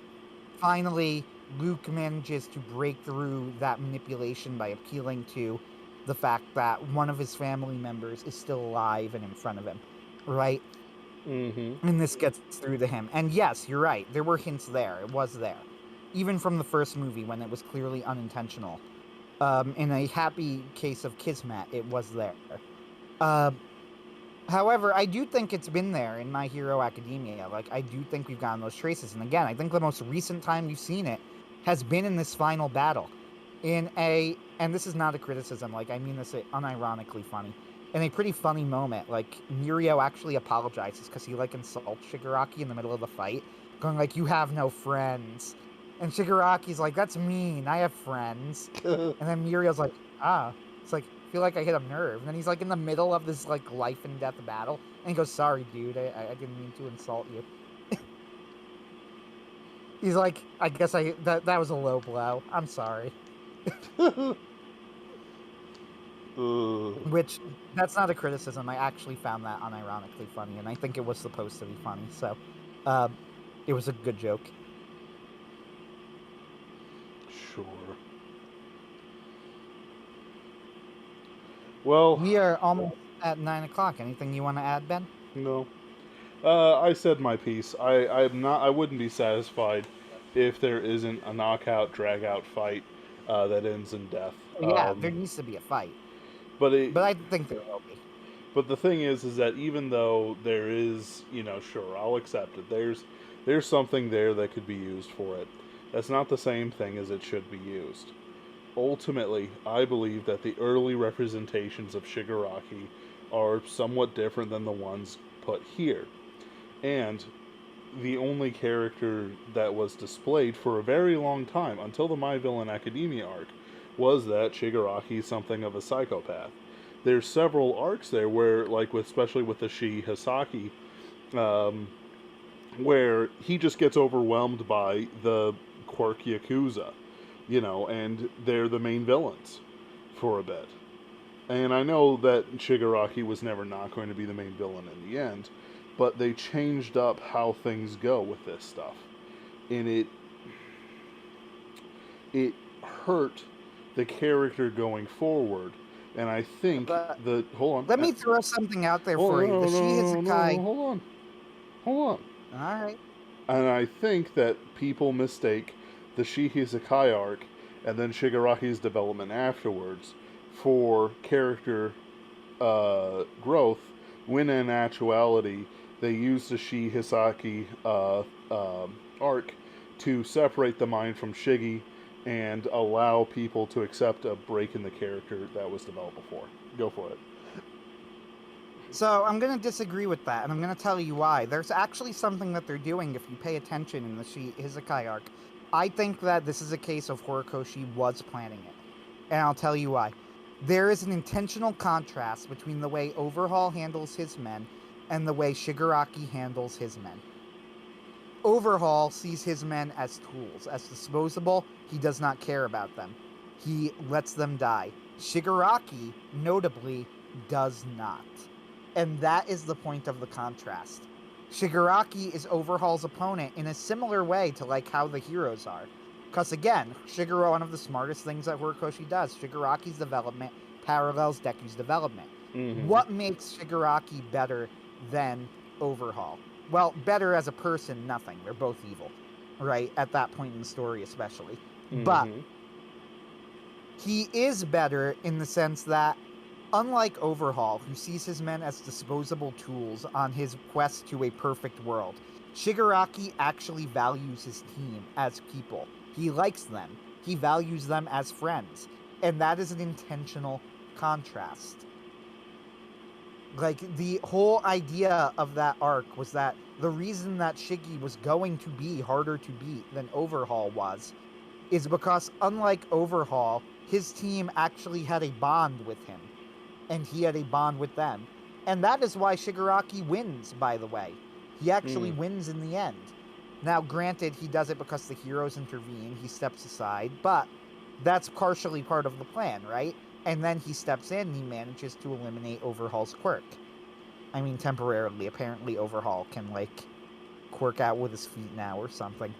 S2: finally, Luke manages to break through that manipulation by appealing to the fact that one of his family members is still alive and in front of him. Right?
S3: Mm-hmm.
S2: And this gets through to him. And yes, you're right. There were hints there. It was there. Even from the first movie when it was clearly unintentional. In a happy case of Kismet, it was there. Uh, However, I do think it's been there in My Hero Academia. Like, I do think we've gotten those traces. And again, I think the most recent time we've seen it has been in this final battle. And this is not a criticism, like, I mean this unironically funny. In a pretty funny moment, like, Mirio actually apologizes because he, like, insults Shigaraki in the middle of the fight, going like, you have no friends. And Shigaraki's like, that's mean, I have friends. And then Mirio's like, it's like, I feel like I hit a nerve. And then he's like in the middle of this like life and death battle, and he goes, "Sorry, dude, I didn't mean to insult you." He's like, "I guess that was a low blow. I'm sorry." Which, that's not a criticism. I actually found that unironically funny, and I think it was supposed to be funny. So, it was a good joke.
S3: Sure. Well,
S2: We are almost at 9 o'clock. Anything you want to add, Ben?
S3: no. I said my piece. I'm not. I wouldn't be satisfied if there isn't a knockout, drag-out fight that ends in death.
S2: Yeah, there needs to be a fight,
S3: but
S2: but I think there will be.
S3: But the thing is that even though there is, sure, I'll accept it. There's something there that could be used for it. That's not the same thing as it should be used. Ultimately, I believe that the early representations of Shigaraki are somewhat different than the ones put here. And the only character that was displayed for a very long time, until the My Villain Academia arc, was that Shigaraki is something of a psychopath. There's several arcs there where, like, especially with the Shi Hisaki, where he just gets overwhelmed by the quirk Yakuza, and they're the main villains for a bit. And I know that Shigaraki was never not going to be the main villain in the end, but they changed up how things go with this stuff. And it hurt the character going forward. And I think hold on.
S2: Let me throw something out there for you. The Shi Hisakai.
S3: Hold on.
S2: All right.
S3: And I think that people mistake the Shi Hisakai arc and then Shigaraki's development afterwards for character growth, when in actuality they used the Shi Hisaki arc to separate the mind from Shiggy and allow people to accept a break in the character that was developed before. Go for it.
S2: So I'm going to disagree with that, and I'm going to tell you why. There's actually something that they're doing if you pay attention in the Shi Hisakai arc. I think that this is a case of Horikoshi was planning it, and I'll tell you why. There is an intentional contrast between the way Overhaul handles his men and the way Shigaraki handles his men. Overhaul sees his men as tools, as disposable. He does not care about them. He lets them die. Shigaraki, notably, does not. And that is the point of the contrast. Shigaraki is Overhaul's opponent in a similar way to like how the heroes are. Because again, one of the smartest things that Horikoshi does, Shigaraki's development parallels Deku's development.
S3: Mm-hmm.
S2: What makes Shigaraki better than Overhaul? Well, better as a person, nothing. They're both evil, right? At that point in the story, especially.
S3: Mm-hmm.
S2: But he is better in the sense that, unlike Overhaul, who sees his men as disposable tools on his quest to a perfect world, Shigaraki actually values his team as people. He likes them. He values them as friends. And that is an intentional contrast. Like, the whole idea of that arc was that the reason that Shiggy was going to be harder to beat than Overhaul was is because, unlike Overhaul, his team actually had a bond with him, and he had a bond with them. And that is why Shigaraki wins, by the way. He actually wins in the end. Now, granted, he does it because the heroes intervene, he steps aside, but that's partially part of the plan, right? And then he steps in and he manages to eliminate Overhaul's quirk. I mean, temporarily. Apparently, Overhaul can, like, quirk out with his feet now or something.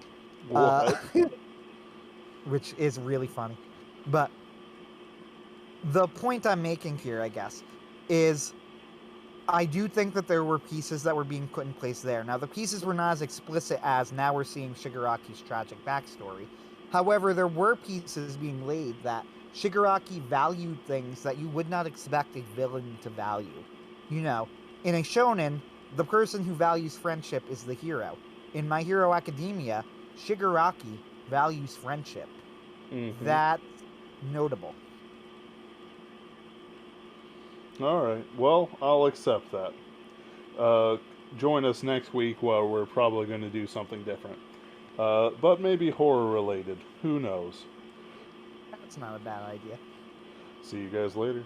S3: What?
S2: Which is really funny. But the point I'm making here, I guess, is I do think that there were pieces that were being put in place there. Now, the pieces were not as explicit as now we're seeing Shigaraki's tragic backstory. However, there were pieces being laid that Shigaraki valued things that you would not expect a villain to value. You know, in a shonen, the person who values friendship is the hero. In My Hero Academia, Shigaraki values friendship. That's notable.
S3: All right. Well, I'll accept that. Join us next week where we're probably going to do something different. But maybe horror related. Who knows?
S2: That's not a bad idea.
S3: See you guys later.